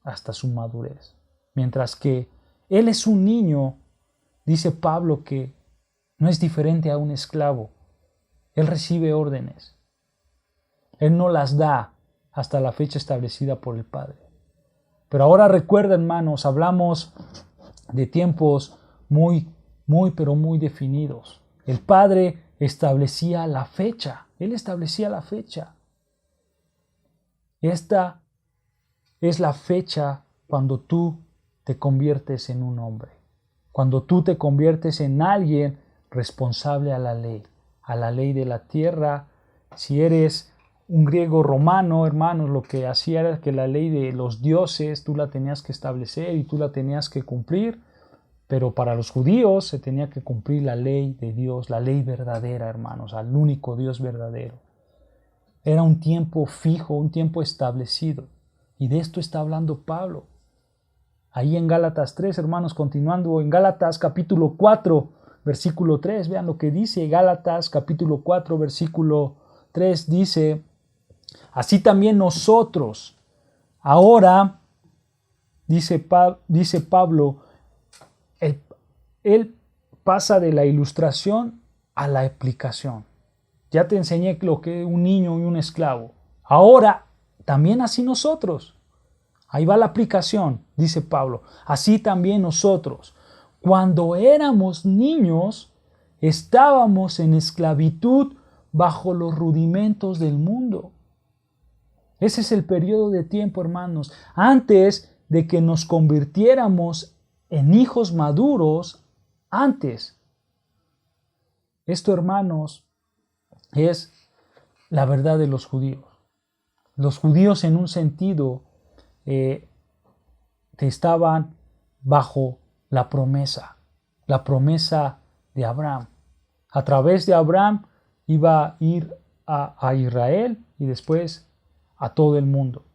Hasta su madurez. Mientras que él es un niño, dice Pablo que no es diferente a un esclavo. Él recibe órdenes. Él no las da hasta la fecha establecida por el Padre. Pero ahora recuerda, hermanos, hablamos de tiempos muy definidos. El Padre establecía la fecha. Él establecía la fecha. Esta es la fecha cuando tú te conviertes en un hombre, cuando tú te conviertes en alguien responsable a la ley de la tierra. Si eres un griego romano, hermanos, lo que hacía era que la ley de los dioses tú la tenías que establecer y tú la tenías que cumplir, pero para los judíos se tenía que cumplir la ley de Dios, la ley verdadera, hermanos, al único Dios verdadero. Era un tiempo fijo, un tiempo establecido. Y de esto está hablando Pablo. Ahí en Gálatas 3, hermanos, continuando en Gálatas capítulo 4, versículo 3, vean lo que dice Gálatas capítulo 4, versículo 3, dice: así también nosotros, ahora, dice Pablo, él pasa de la ilustración a la aplicación. Ya te enseñé lo que es un niño y un esclavo. Ahora, también así nosotros. Ahí va la aplicación, dice Pablo. Así también nosotros, cuando éramos niños, estábamos en esclavitud bajo los rudimentos del mundo. Ese es el periodo de tiempo, hermanos, antes de que nos convirtiéramos en hijos maduros, antes. Esto, hermanos, es la verdad de los judíos. Los judíos, en un sentido, estaban bajo la promesa de Abraham. A través de Abraham iba a ir a Israel y después a todo el mundo.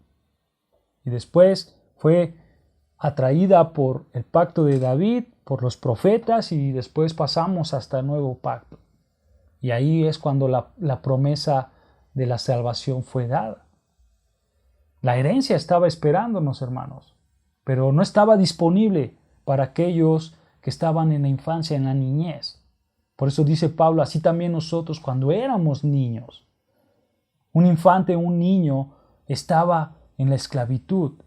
Y después fue atraída por el pacto de David, por los profetas, y después pasamos hasta el nuevo pacto. Y ahí es cuando la promesa de la salvación fue dada. La herencia estaba esperándonos, hermanos, pero no estaba disponible para aquellos que estaban en la infancia, en la niñez. Por eso dice Pablo, así también nosotros cuando éramos niños. Un infante, un niño, estaba en la esclavitud.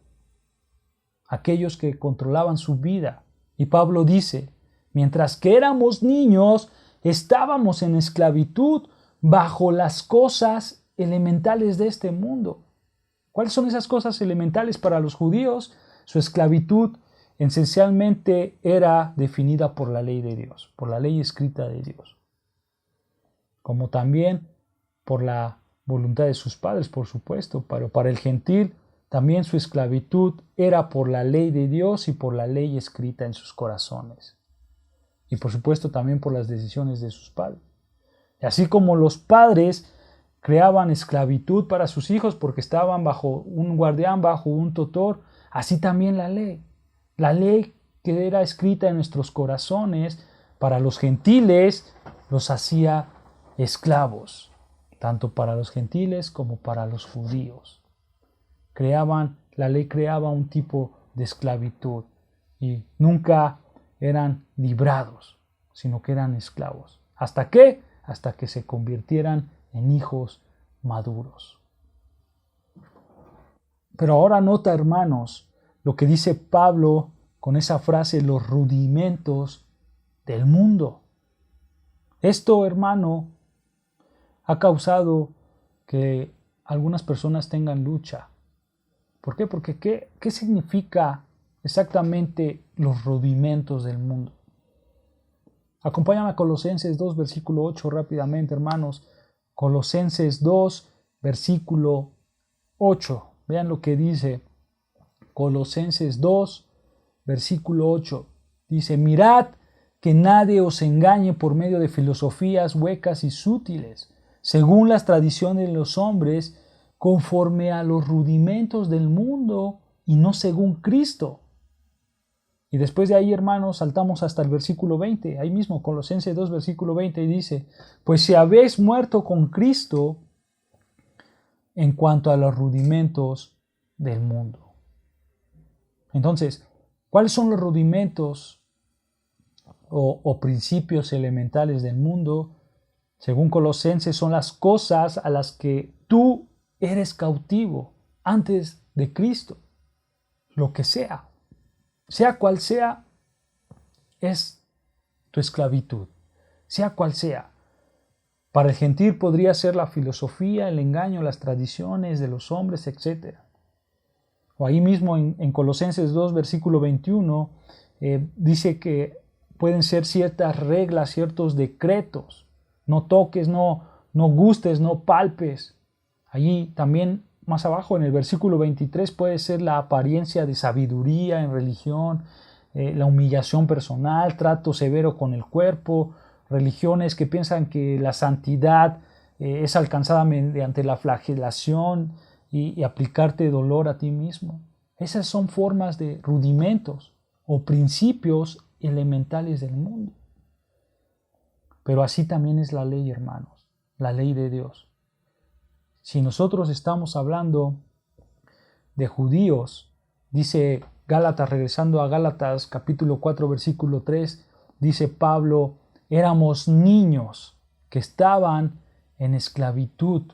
Aquellos que controlaban su vida. Y Pablo dice, mientras que éramos niños, estábamos en esclavitud bajo las cosas elementales de este mundo. ¿Cuáles son esas cosas elementales para los judíos? Su esclavitud esencialmente era definida por la ley de Dios, por la ley escrita de Dios, como también por la voluntad de sus padres, por supuesto, pero para el gentil también su esclavitud era por la ley de Dios y por la ley escrita en sus corazones, y por supuesto también por las decisiones de sus padres. Y así como los padres creaban esclavitud para sus hijos porque estaban bajo un guardián, bajo un tutor, así también la ley que era escrita en nuestros corazones para los gentiles los hacía esclavos, tanto para los gentiles como para los judíos. La ley creaba un tipo de esclavitud y nunca eran librados, sino que eran esclavos. ¿Hasta qué? Hasta que se convirtieran en hijos maduros. Pero ahora nota, hermanos, lo que dice Pablo con esa frase, los rudimentos del mundo. Esto, hermano, ha causado que algunas personas tengan lucha. ¿Por qué? Porque ¿qué significa exactamente los rudimentos del mundo? Acompáñame a Colosenses 2, versículo 8 rápidamente, hermanos. Colosenses 2, versículo 8. Vean lo que dice Colosenses 2, versículo 8. Dice, mirad que nadie os engañe por medio de filosofías huecas y sutiles, según las tradiciones de los hombres, conforme a los rudimentos del mundo y no según Cristo. Y después de ahí, hermanos, saltamos hasta el versículo 20, ahí mismo, Colosenses 2, versículo 20, y dice, pues si habéis muerto con Cristo en cuanto a los rudimentos del mundo. Entonces, ¿cuáles son los rudimentos o principios elementales del mundo? Según Colosenses, son las cosas a las que tú eres cautivo antes de Cristo. Lo que sea cual sea, es tu esclavitud, sea cual sea. Para el gentil podría ser la filosofía, el engaño, las tradiciones de los hombres, etc. O ahí mismo en Colosenses 2, versículo 21, dice que pueden ser ciertas reglas, ciertos decretos. No toques, no gustes, no palpes. Allí también más abajo en el versículo 23 puede ser la apariencia de sabiduría en religión, la humillación personal, trato severo con el cuerpo, religiones que piensan que la santidad es alcanzada mediante la flagelación y aplicarte dolor a ti mismo. Esas son formas de rudimentos o principios elementales del mundo. Pero así también es la ley, hermanos, la ley de Dios. Si nosotros estamos hablando de judíos, dice Gálatas, regresando a Gálatas capítulo 4, versículo 3, dice Pablo, éramos niños que estaban en esclavitud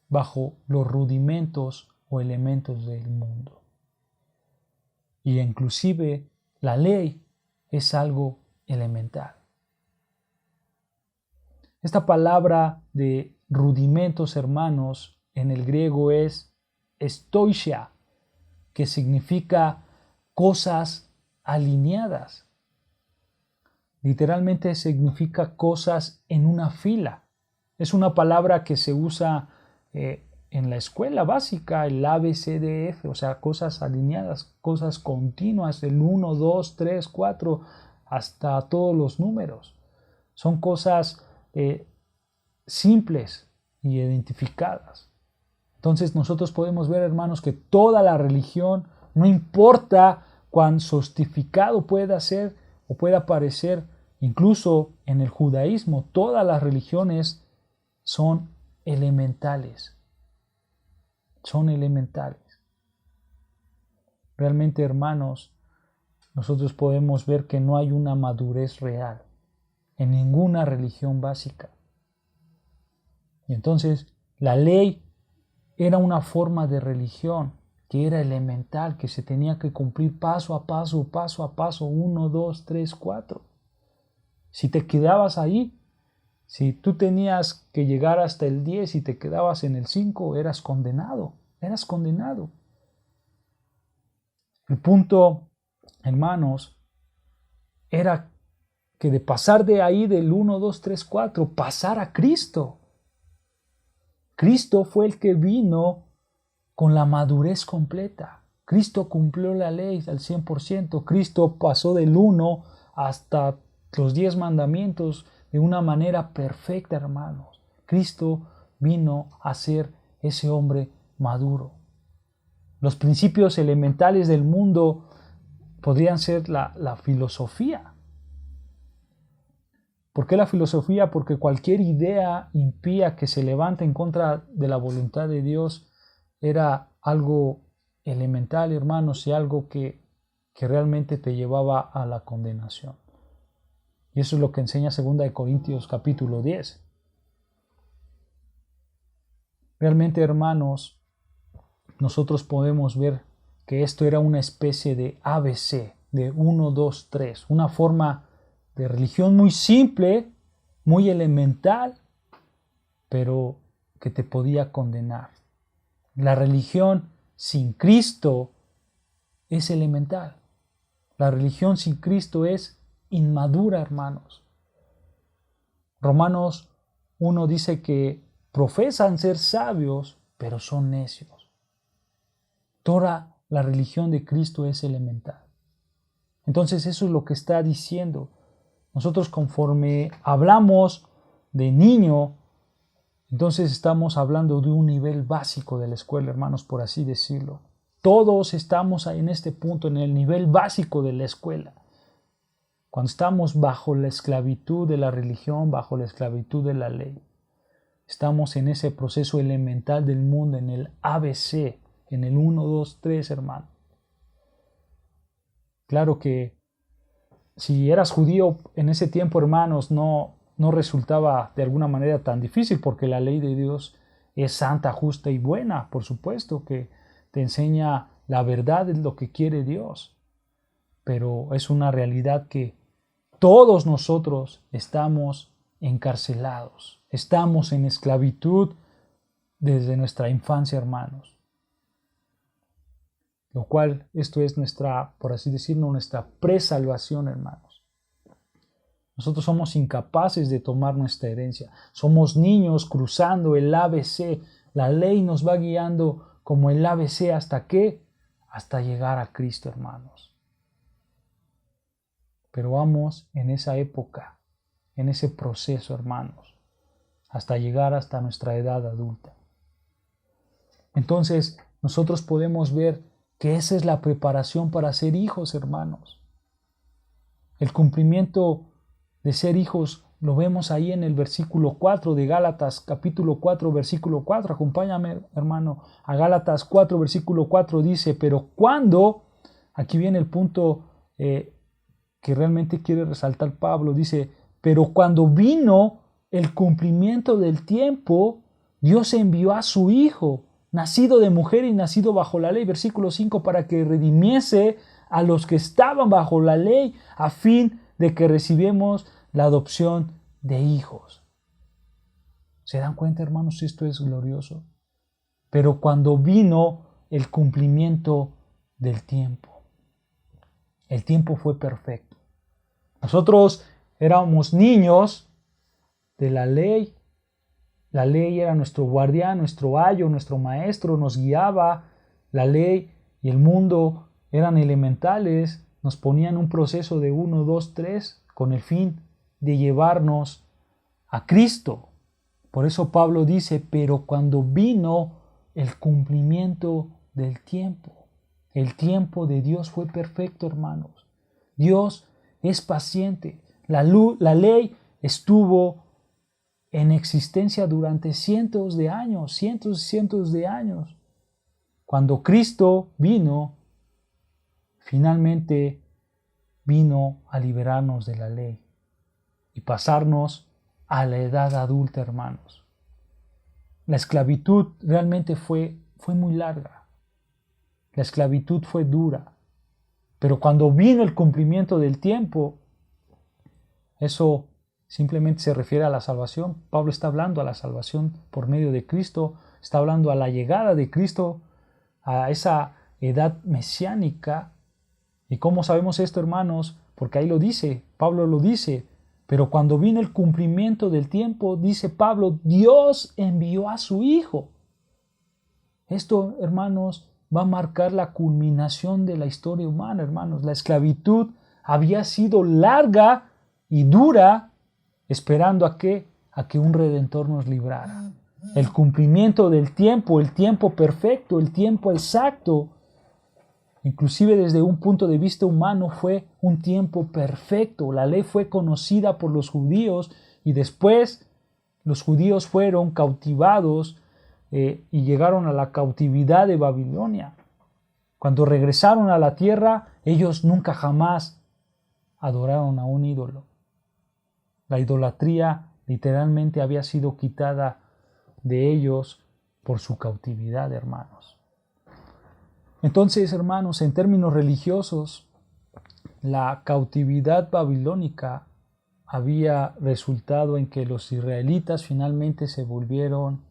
bajo los rudimentos o elementos del mundo. Y inclusive la ley es algo elemental. Esta palabra de rudimentos, hermanos, en el griego es stoichia, que significa cosas alineadas. Literalmente significa cosas en una fila. Es una palabra que se usa en la escuela básica, el A, B, C, D, F, o sea, cosas alineadas, cosas continuas, el 1, 2, 3, 4, hasta todos los números. Son cosas simples y identificadas. Entonces nosotros podemos ver, hermanos, que toda la religión, no importa cuán sofisticado pueda ser o pueda parecer, incluso en el judaísmo, todas las religiones son elementales. Son elementales. Realmente, hermanos, nosotros podemos ver que no hay una madurez real en ninguna religión básica. Y entonces la ley era una forma de religión que era elemental, que se tenía que cumplir paso a paso, 1, 2, 3, 4. Si te quedabas ahí, si tú tenías que llegar hasta el 10 y te quedabas en el 5, eras condenado. El punto, hermanos, era que de pasar de ahí del 1, 2, 3, 4, pasar a Cristo. Cristo fue el que vino con la madurez completa. Cristo cumplió la ley al 100%. Cristo pasó del 1 hasta los 10 mandamientos de una manera perfecta, hermanos. Cristo vino a ser ese hombre maduro. Los principios elementales del mundo podrían ser la filosofía. ¿Por qué la filosofía? Porque cualquier idea impía que se levanta en contra de la voluntad de Dios era algo elemental, hermanos, y algo que realmente te llevaba a la condenación. Y eso es lo que enseña 2 Corintios capítulo 10. Realmente, hermanos, nosotros podemos ver que esto era una especie de ABC, de 1, 2, 3, una forma de religión muy simple, muy elemental, pero que te podía condenar. La religión sin Cristo es elemental. La religión sin Cristo es inmadura, hermanos. Romanos 1 dice que profesan ser sabios, pero son necios. Toda la religión de Cristo es elemental. Entonces eso es lo que está diciendo. Nosotros conforme hablamos de niño, entonces estamos hablando de un nivel básico de la escuela, hermanos, por así decirlo. Todos estamos en este punto, en el nivel básico de la escuela. Cuando estamos bajo la esclavitud de la religión, bajo la esclavitud de la ley. Estamos en ese proceso elemental del mundo, en el ABC, en el 1, 2, 3, hermano. Claro que si eras judío en ese tiempo, hermanos, no resultaba de alguna manera tan difícil, porque la ley de Dios es santa, justa y buena. Por supuesto que te enseña la verdad de lo que quiere Dios. Pero es una realidad que todos nosotros estamos encarcelados. Estamos en esclavitud desde nuestra infancia, hermanos. Lo cual, esto es nuestra, por así decirlo, nuestra presalvación, hermanos. Nosotros somos incapaces de tomar nuestra herencia. Somos niños cruzando el ABC. La ley nos va guiando como el ABC. ¿Hasta qué? Hasta llegar a Cristo, hermanos. Pero vamos en esa época, en ese proceso, hermanos, hasta llegar hasta nuestra edad adulta. Entonces, nosotros podemos ver que esa es la preparación para ser hijos, hermanos. El cumplimiento de ser hijos lo vemos ahí en el versículo 4 de Gálatas, capítulo 4, versículo 4. Acompáñame, hermano, a Gálatas 4, versículo 4 dice, pero cuando, aquí viene el punto que realmente quiere resaltar Pablo, dice, pero cuando vino el cumplimiento del tiempo, Dios envió a su Hijo, nacido de mujer y nacido bajo la ley, versículo 5, para que redimiese a los que estaban bajo la ley, a fin de que recibamos la adopción de hijos. ¿Se dan cuenta, hermanos? Esto es glorioso. Pero cuando vino el cumplimiento del tiempo, el tiempo fue perfecto. Nosotros éramos niños de la ley. La ley era nuestro guardián, nuestro ayo, nuestro maestro, nos guiaba. La ley y el mundo eran elementales, nos ponían un proceso de 1, 2, 3 con el fin de llevarnos a Cristo. Por eso Pablo dice, pero cuando vino el cumplimiento del tiempo, el tiempo de Dios fue perfecto, hermanos. Dios es paciente. La ley estuvo en existencia durante cientos de años, cientos y cientos de años. Cuando Cristo vino, finalmente vino a liberarnos de la ley y pasarnos a la edad adulta, hermanos. La esclavitud realmente fue muy larga. La esclavitud fue dura. Pero cuando vino el cumplimiento del tiempo, eso simplemente se refiere a la salvación. Pablo está hablando a la salvación por medio de Cristo, está hablando a la llegada de Cristo, a esa edad mesiánica. ¿Y cómo sabemos esto, hermanos? Porque ahí lo dice, Pablo lo dice. Pero cuando vino el cumplimiento del tiempo, dice Pablo, Dios envió a su Hijo. Esto, hermanos, va a marcar la culminación de la historia humana, hermanos. La esclavitud había sido larga y dura, esperando a que un Redentor nos librara. El cumplimiento del tiempo, el tiempo perfecto, el tiempo exacto, inclusive desde un punto de vista humano, fue un tiempo perfecto. La ley fue conocida por los judíos y después los judíos fueron cautivados y llegaron a la cautividad de Babilonia. Cuando regresaron a la tierra, ellos nunca jamás adoraron a un ídolo. La idolatría literalmente había sido quitada de ellos por su cautividad, hermanos. Entonces, hermanos, en términos religiosos, la cautividad babilónica había resultado en que los israelitas finalmente se volvieron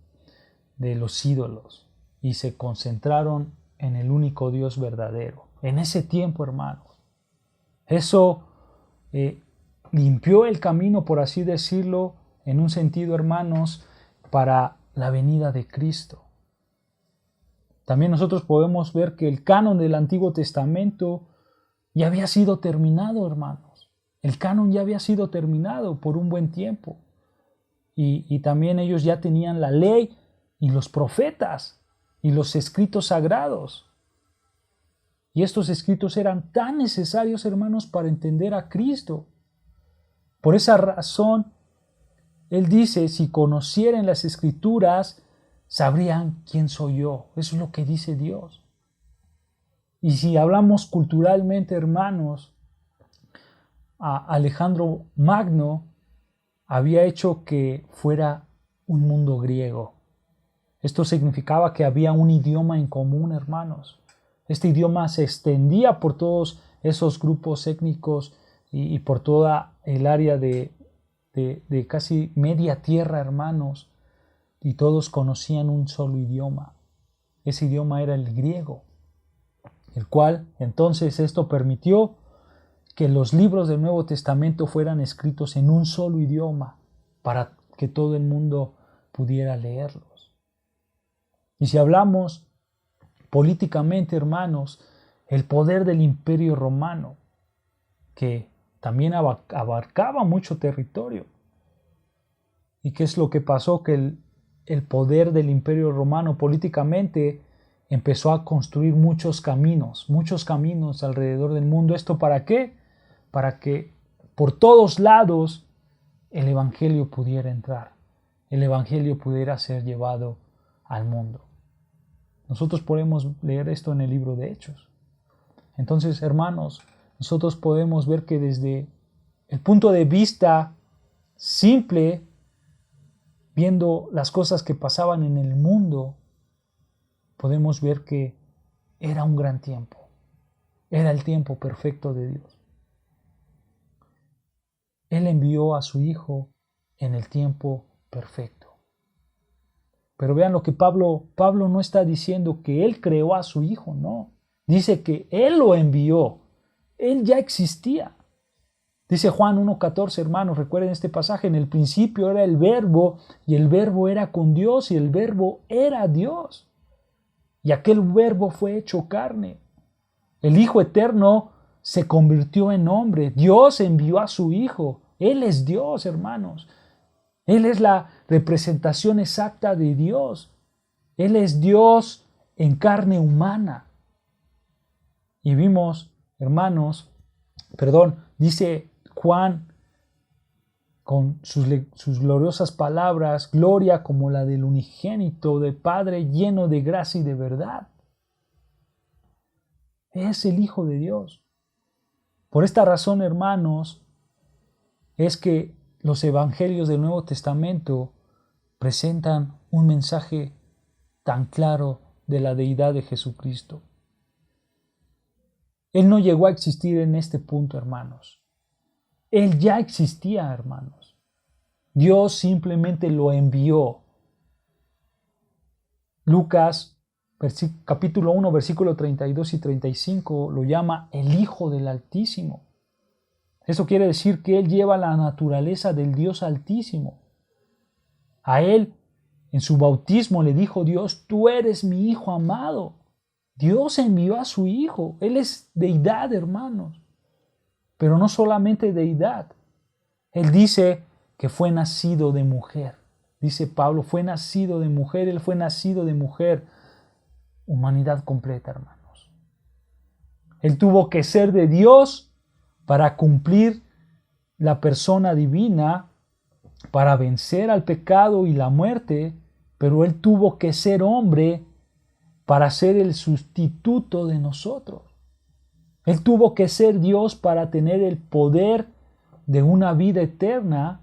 de los ídolos y se concentraron en el único Dios verdadero. En ese tiempo, hermanos, eso limpió el camino, por así decirlo, en un sentido, hermanos, para la venida de Cristo. También nosotros podemos ver que el canon del Antiguo Testamento ya había sido terminado, hermanos. El canon ya había sido terminado por un buen tiempo. Y también ellos ya tenían la ley y los profetas y los escritos sagrados. Y estos escritos eran tan necesarios, hermanos, para entender a Cristo. Por esa razón, Él dice, si conocieren las Escrituras, sabrían quién soy yo. Eso es lo que dice Dios. Y si hablamos culturalmente, hermanos, Alejandro Magno había hecho que fuera un mundo griego. Esto significaba que había un idioma en común, hermanos. Este idioma se extendía por todos esos grupos étnicos y por toda el área de de casi media tierra, hermanos, y todos conocían un solo idioma. Ese idioma era el griego, el cual entonces esto permitió que los libros del Nuevo Testamento fueran escritos en un solo idioma para que todo el mundo pudiera leerlos. Y si hablamos políticamente, hermanos, el poder del Imperio Romano, que también abarcaba mucho territorio. ¿Y qué es lo que pasó? Que el poder del Imperio Romano políticamente empezó a construir muchos caminos alrededor del mundo. ¿Esto para qué? Para que por todos lados el Evangelio pudiera entrar, el Evangelio pudiera ser llevado al mundo. Nosotros podemos leer esto en el libro de Hechos. Entonces, hermanos, nosotros podemos ver que desde el punto de vista simple, viendo las cosas que pasaban en el mundo, podemos ver que era un gran tiempo. Era el tiempo perfecto de Dios. Él envió a su Hijo en el tiempo perfecto. Pero vean lo que Pablo no está diciendo que Él creó a su Hijo, no. Dice que Él lo envió. Él ya existía. Dice Juan 1:14, hermanos, recuerden este pasaje, en el principio era el Verbo, y el Verbo era con Dios, y el Verbo era Dios. Y aquel Verbo fue hecho carne. El Hijo eterno se convirtió en hombre. Dios envió a su Hijo. Él es Dios, hermanos. Él es la representación exacta de Dios. Él es Dios en carne humana. Y vimos, hermanos, dice Juan con sus gloriosas palabras, gloria como la del unigénito del Padre, lleno de gracia y de verdad. Es el Hijo de Dios. Por esta razón, hermanos, es que los evangelios del Nuevo Testamento presentan un mensaje tan claro de la deidad de Jesucristo. Él no llegó a existir en este punto, hermanos. Él ya existía, hermanos. Dios simplemente lo envió. Lucas, capítulo 1, versículo 32 y 35, lo llama el Hijo del Altísimo. Eso quiere decir que Él lleva la naturaleza del Dios Altísimo. A Él, en su bautismo, le dijo Dios, tú eres mi Hijo amado. Dios envió a su Hijo. Él es deidad, hermanos. Pero no solamente deidad. Él dice que fue nacido de mujer. Dice Pablo, fue nacido de mujer. Él fue nacido de mujer. Humanidad completa, hermanos. Él tuvo que ser de Dios para cumplir la persona divina, para vencer al pecado y la muerte, pero Él tuvo que ser hombre para ser el sustituto de nosotros. Él tuvo que ser Dios para tener el poder de una vida eterna,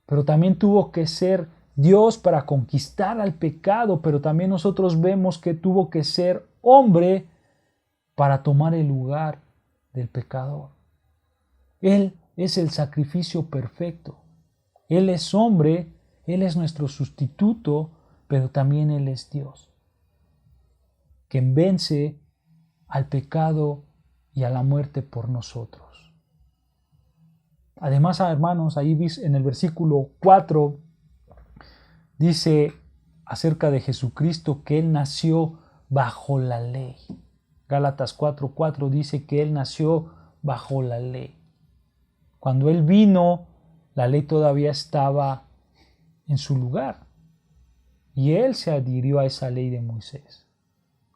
pero también tuvo que ser Dios para conquistar al pecado, pero también nosotros vemos que tuvo que ser hombre para tomar el lugar del pecador. Él es el sacrificio perfecto. Él es hombre, Él es nuestro sustituto, pero también Él es Dios, que vence al pecado y a la muerte por nosotros. Además, hermanos, ahí en el versículo 4 dice acerca de Jesucristo que Él nació bajo la ley. Gálatas 4:4 dice que Él nació bajo la ley. Cuando Él vino, la ley todavía estaba en su lugar y Él se adhirió a esa ley de Moisés.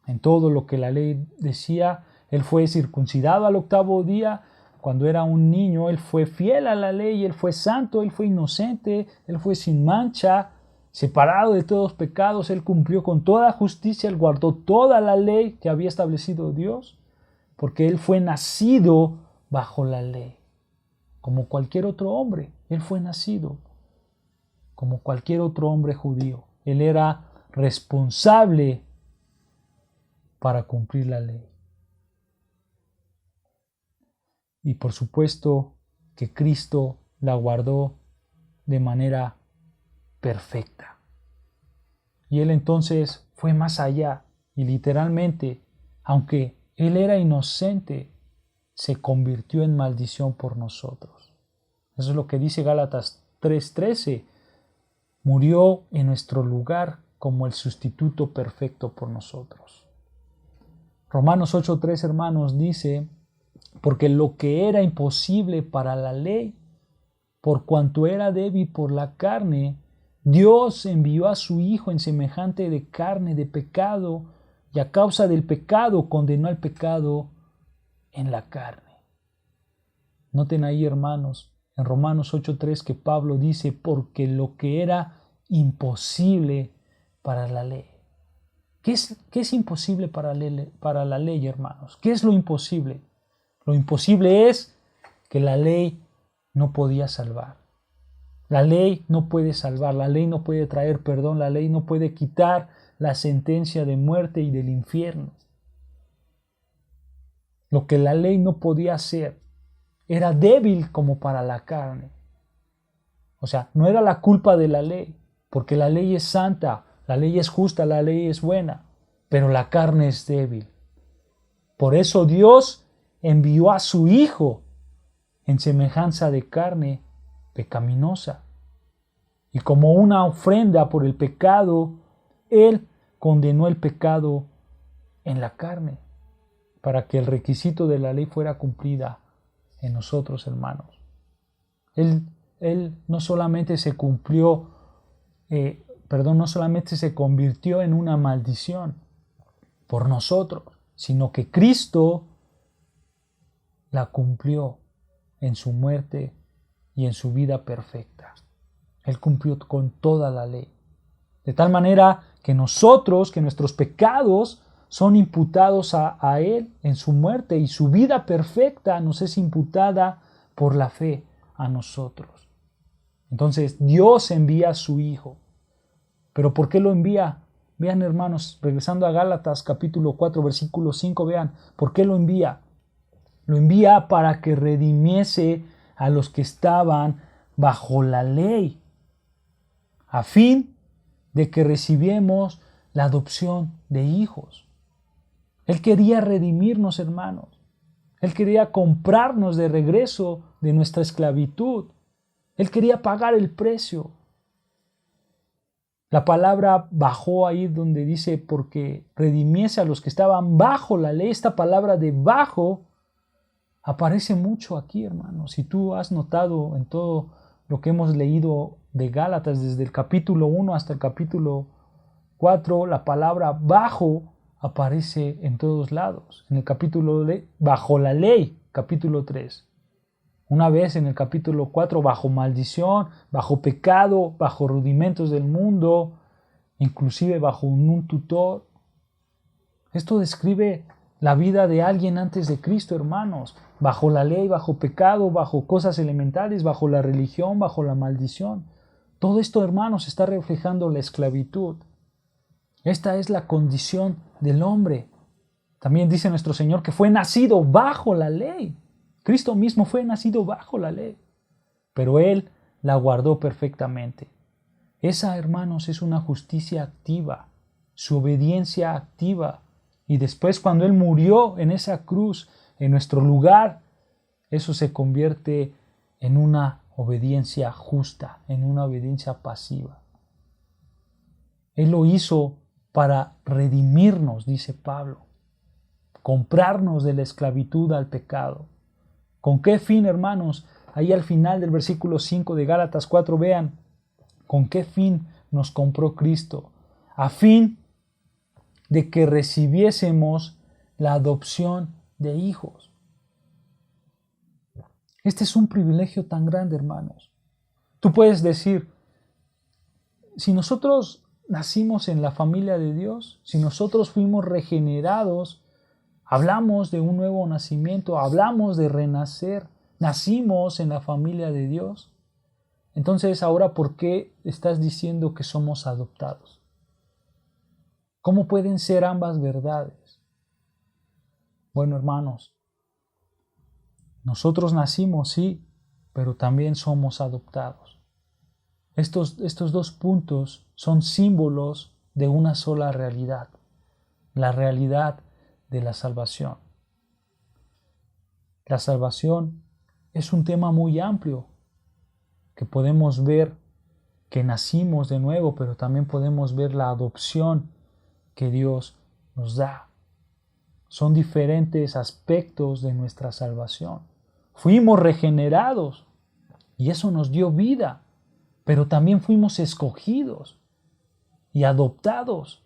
En todo lo que la ley decía, Él fue circuncidado al 8º día. Cuando era un niño, Él fue fiel a la ley, Él fue santo, Él fue inocente, Él fue sin mancha, separado de todos pecados. Él cumplió con toda justicia, Él guardó toda la ley que había establecido Dios, porque Él fue nacido bajo la ley. Como cualquier otro hombre, Él fue nacido como cualquier otro hombre judío. Él era responsable para cumplir la ley. Y por supuesto que Cristo la guardó de manera perfecta. Y Él entonces fue más allá y literalmente, aunque Él era inocente, se convirtió en maldición por nosotros. Eso es lo que dice Gálatas 3:13. Murió en nuestro lugar como el sustituto perfecto por nosotros. Romanos 8:3, hermanos, dice, porque lo que era imposible para la ley, por cuanto era débil por la carne, Dios envió a su Hijo en semejante de carne de pecado, y a causa del pecado condenó al pecado en la carne. Noten ahí, hermanos, en Romanos 8:3 que Pablo dice, porque lo que era imposible para la ley. ¿Qué es imposible para la ley, hermanos? ¿Qué es lo imposible? Lo imposible es que la ley no podía salvar. La ley no puede salvar, la ley no puede traer perdón, la ley no puede quitar la sentencia de muerte y del infierno. Lo que la ley no podía hacer era débil como para la carne. O sea, no era la culpa de la ley, porque la ley es santa, la ley es justa, la ley es buena, pero la carne es débil. Por eso Dios envió a su Hijo en semejanza de carne pecaminosa. Y como una ofrenda por el pecado, Él condenó el pecado en la carne, para que el requisito de la ley fuera cumplida en nosotros, hermanos. Él no solamente se no solamente se convirtió en una maldición por nosotros, sino que Cristo la cumplió en su muerte y en su vida perfecta. Él cumplió con toda la ley. De tal manera que nuestros pecados son imputados a Él en su muerte y su vida perfecta nos es imputada por la fe a nosotros. Entonces Dios envía a su Hijo. ¿Pero por qué lo envía? Vean, hermanos, regresando a Gálatas capítulo 4, versículo 5, vean, ¿por qué lo envía? Lo envía para que redimiese a los que estaban bajo la ley, a fin de que recibiéramos la adopción de hijos. Él quería redimirnos, hermanos. Él quería comprarnos de regreso de nuestra esclavitud. Él quería pagar el precio. La palabra bajó ahí donde dice porque redimiese a los que estaban bajo la ley. Esta palabra de bajo aparece mucho aquí, hermanos. Si tú has notado en todo lo que hemos leído de Gálatas, desde el capítulo 1 hasta el capítulo 4, la palabra bajo aparece en todos lados. En el capítulo de bajo la ley, capítulo 3. Una vez en el capítulo 4, bajo maldición, bajo pecado, bajo rudimentos del mundo, inclusive bajo un tutor. Esto describe la vida de alguien antes de Cristo, hermanos. Bajo la ley, bajo pecado, bajo cosas elementales, bajo la religión, bajo la maldición. Todo esto, hermanos, está reflejando la esclavitud. Esta es la condición del hombre. También dice nuestro Señor que fue nacido bajo la ley. Cristo mismo fue nacido bajo la ley, pero Él la guardó perfectamente. Esa, hermanos, es una justicia activa, su obediencia activa. Y después, cuando Él murió en esa cruz, en nuestro lugar, eso se convierte en una obediencia justa, en una obediencia pasiva. Él lo hizo para redimirnos, dice Pablo, comprarnos de la esclavitud al pecado. ¿Con qué fin, hermanos? Ahí al final del versículo 5 de Gálatas 4, vean, ¿con qué fin nos compró Cristo? A fin de que recibiésemos la adopción de hijos. Este es un privilegio tan grande, hermanos. Tú puedes decir, si nosotros nacimos en la familia de Dios, si nosotros fuimos regenerados, hablamos de un nuevo nacimiento, hablamos de renacer, nacimos en la familia de Dios. Entonces, ahora, ¿por qué estás diciendo que somos adoptados? ¿Cómo pueden ser ambas verdades? Bueno, hermanos, nosotros nacimos, sí, pero también somos adoptados. Estos dos puntos son símbolos de una sola realidad, la realidad de la salvación. La salvación es un tema muy amplio que podemos ver que nacimos de nuevo, pero también podemos ver la adopción que Dios nos da. Son diferentes aspectos de nuestra salvación. Fuimos regenerados y eso nos dio vida, pero también fuimos escogidos y adoptados.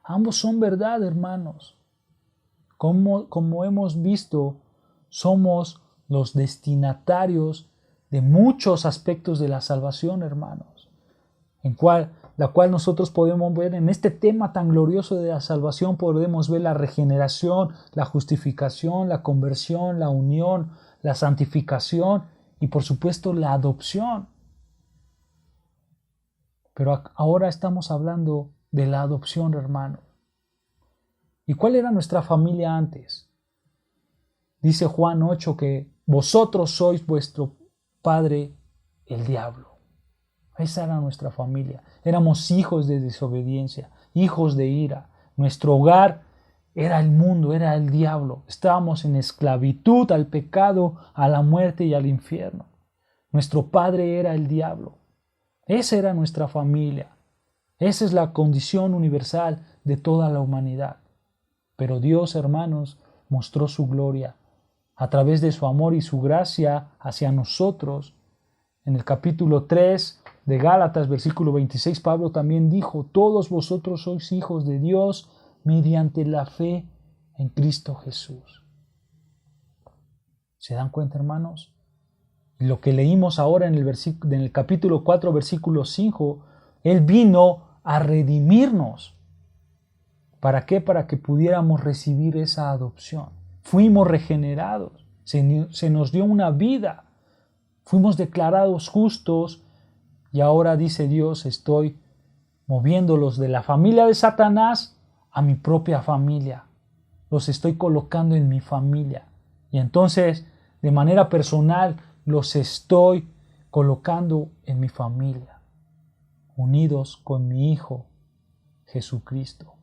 Ambos son verdad, hermanos. Como hemos visto, somos los destinatarios de muchos aspectos de la salvación, hermanos, la cual nosotros podemos ver en este tema tan glorioso de la salvación. Podemos ver la regeneración, la justificación, la conversión, la unión, la santificación y por supuesto la adopción. Pero ahora estamos hablando de la adopción, hermanos. ¿Y cuál era nuestra familia antes? Dice Juan 8 que vosotros sois vuestro padre el diablo. Esa era nuestra familia. Éramos hijos de desobediencia, hijos de ira. Nuestro hogar era el mundo, era el diablo. Estábamos en esclavitud al pecado, a la muerte y al infierno. Nuestro padre era el diablo. Esa era nuestra familia. Esa es la condición universal de toda la humanidad. Pero Dios, hermanos, mostró su gloria a través de su amor y su gracia hacia nosotros. En el capítulo 3 de Gálatas, versículo 26, Pablo también dijo: todos vosotros sois hijos de Dios mediante la fe en Cristo Jesús. ¿Se dan cuenta, hermanos? Y lo que leímos ahora en el capítulo 4, versículo 5, Él vino a redimirnos. ¿Para qué? Para que pudiéramos recibir esa adopción. Fuimos regenerados, se nos dio una vida, fuimos declarados justos y ahora dice Dios: estoy moviéndolos de la familia de Satanás a mi propia familia. Los estoy colocando en mi familia. Y entonces, de manera personal, los estoy colocando en mi familia, unidos con mi Hijo Jesucristo.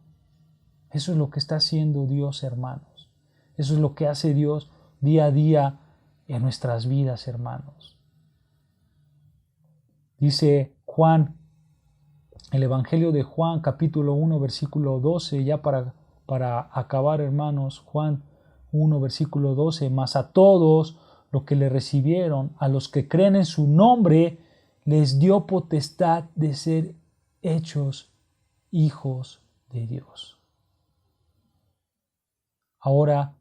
Eso es lo que está haciendo Dios, hermanos. Eso es lo que hace Dios día a día en nuestras vidas, hermanos. Dice Juan, el Evangelio de Juan, capítulo 1, versículo 12, ya para acabar, hermanos, Juan 1, versículo 12, mas a todos los que le recibieron, a los que creen en su nombre, les dio potestad de ser hechos hijos de Dios. Ahora,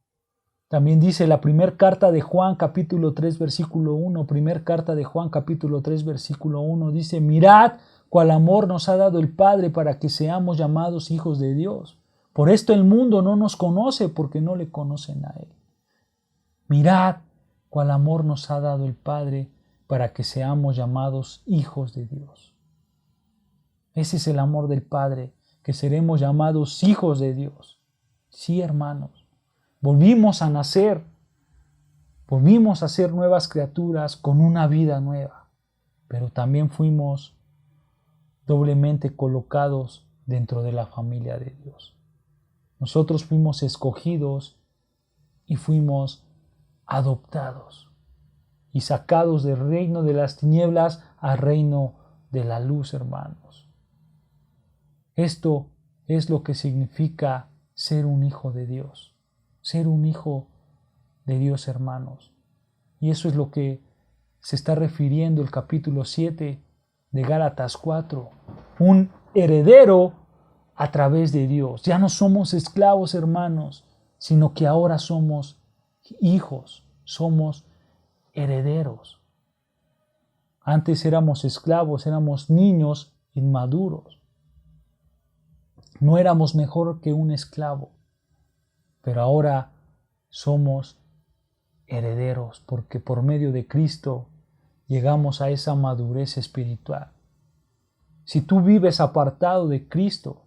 también dice la primera carta de Juan, capítulo 3, versículo 1, primera carta de Juan, capítulo 3, versículo 1, dice: mirad cuál amor nos ha dado el Padre para que seamos llamados hijos de Dios. Por esto el mundo no nos conoce, porque no le conocen a Él. Mirad cuál amor nos ha dado el Padre para que seamos llamados hijos de Dios. Ese es el amor del Padre, que seremos llamados hijos de Dios. Sí, hermanos. Volvimos a nacer, volvimos a ser nuevas criaturas con una vida nueva, pero también fuimos doblemente colocados dentro de la familia de Dios. Nosotros fuimos escogidos y fuimos adoptados y sacados del reino de las tinieblas al reino de la luz, hermanos. Esto es lo que significa ser un hijo de Dios. Ser un hijo de Dios, hermanos. Y eso es lo que se está refiriendo el capítulo 7 de Gálatas 4. Un heredero a través de Dios. Ya no somos esclavos, hermanos, sino que ahora somos hijos, somos herederos. Antes éramos esclavos, éramos niños inmaduros. No éramos mejor que un esclavo. Pero ahora somos herederos, porque por medio de Cristo llegamos a esa madurez espiritual. Si tú vives apartado de Cristo,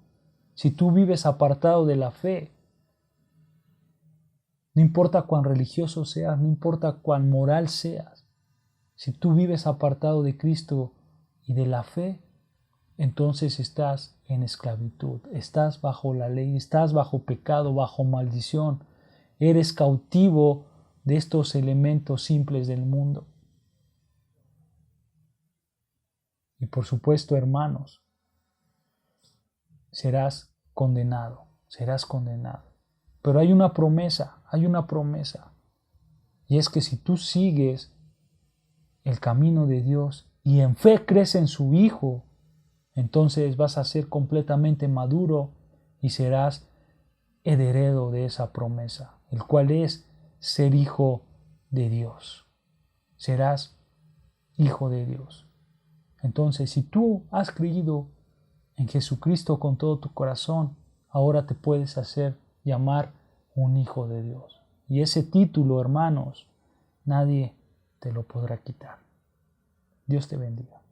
si tú vives apartado de la fe, no importa cuán religioso seas, no importa cuán moral seas, si tú vives apartado de Cristo, y de la fe, entonces estás en esclavitud, estás bajo la ley, estás bajo pecado, bajo maldición, eres cautivo de estos elementos simples del mundo. Y por supuesto, hermanos, serás condenado. Pero hay una promesa, y es que si tú sigues el camino de Dios y en fe crees en su Hijo, entonces vas a ser completamente maduro y serás heredero de esa promesa, el cual es ser hijo de Dios. Serás hijo de Dios. Entonces, si tú has creído en Jesucristo con todo tu corazón, ahora te puedes hacer llamar un hijo de Dios. Y ese título, hermanos, nadie te lo podrá quitar. Dios te bendiga.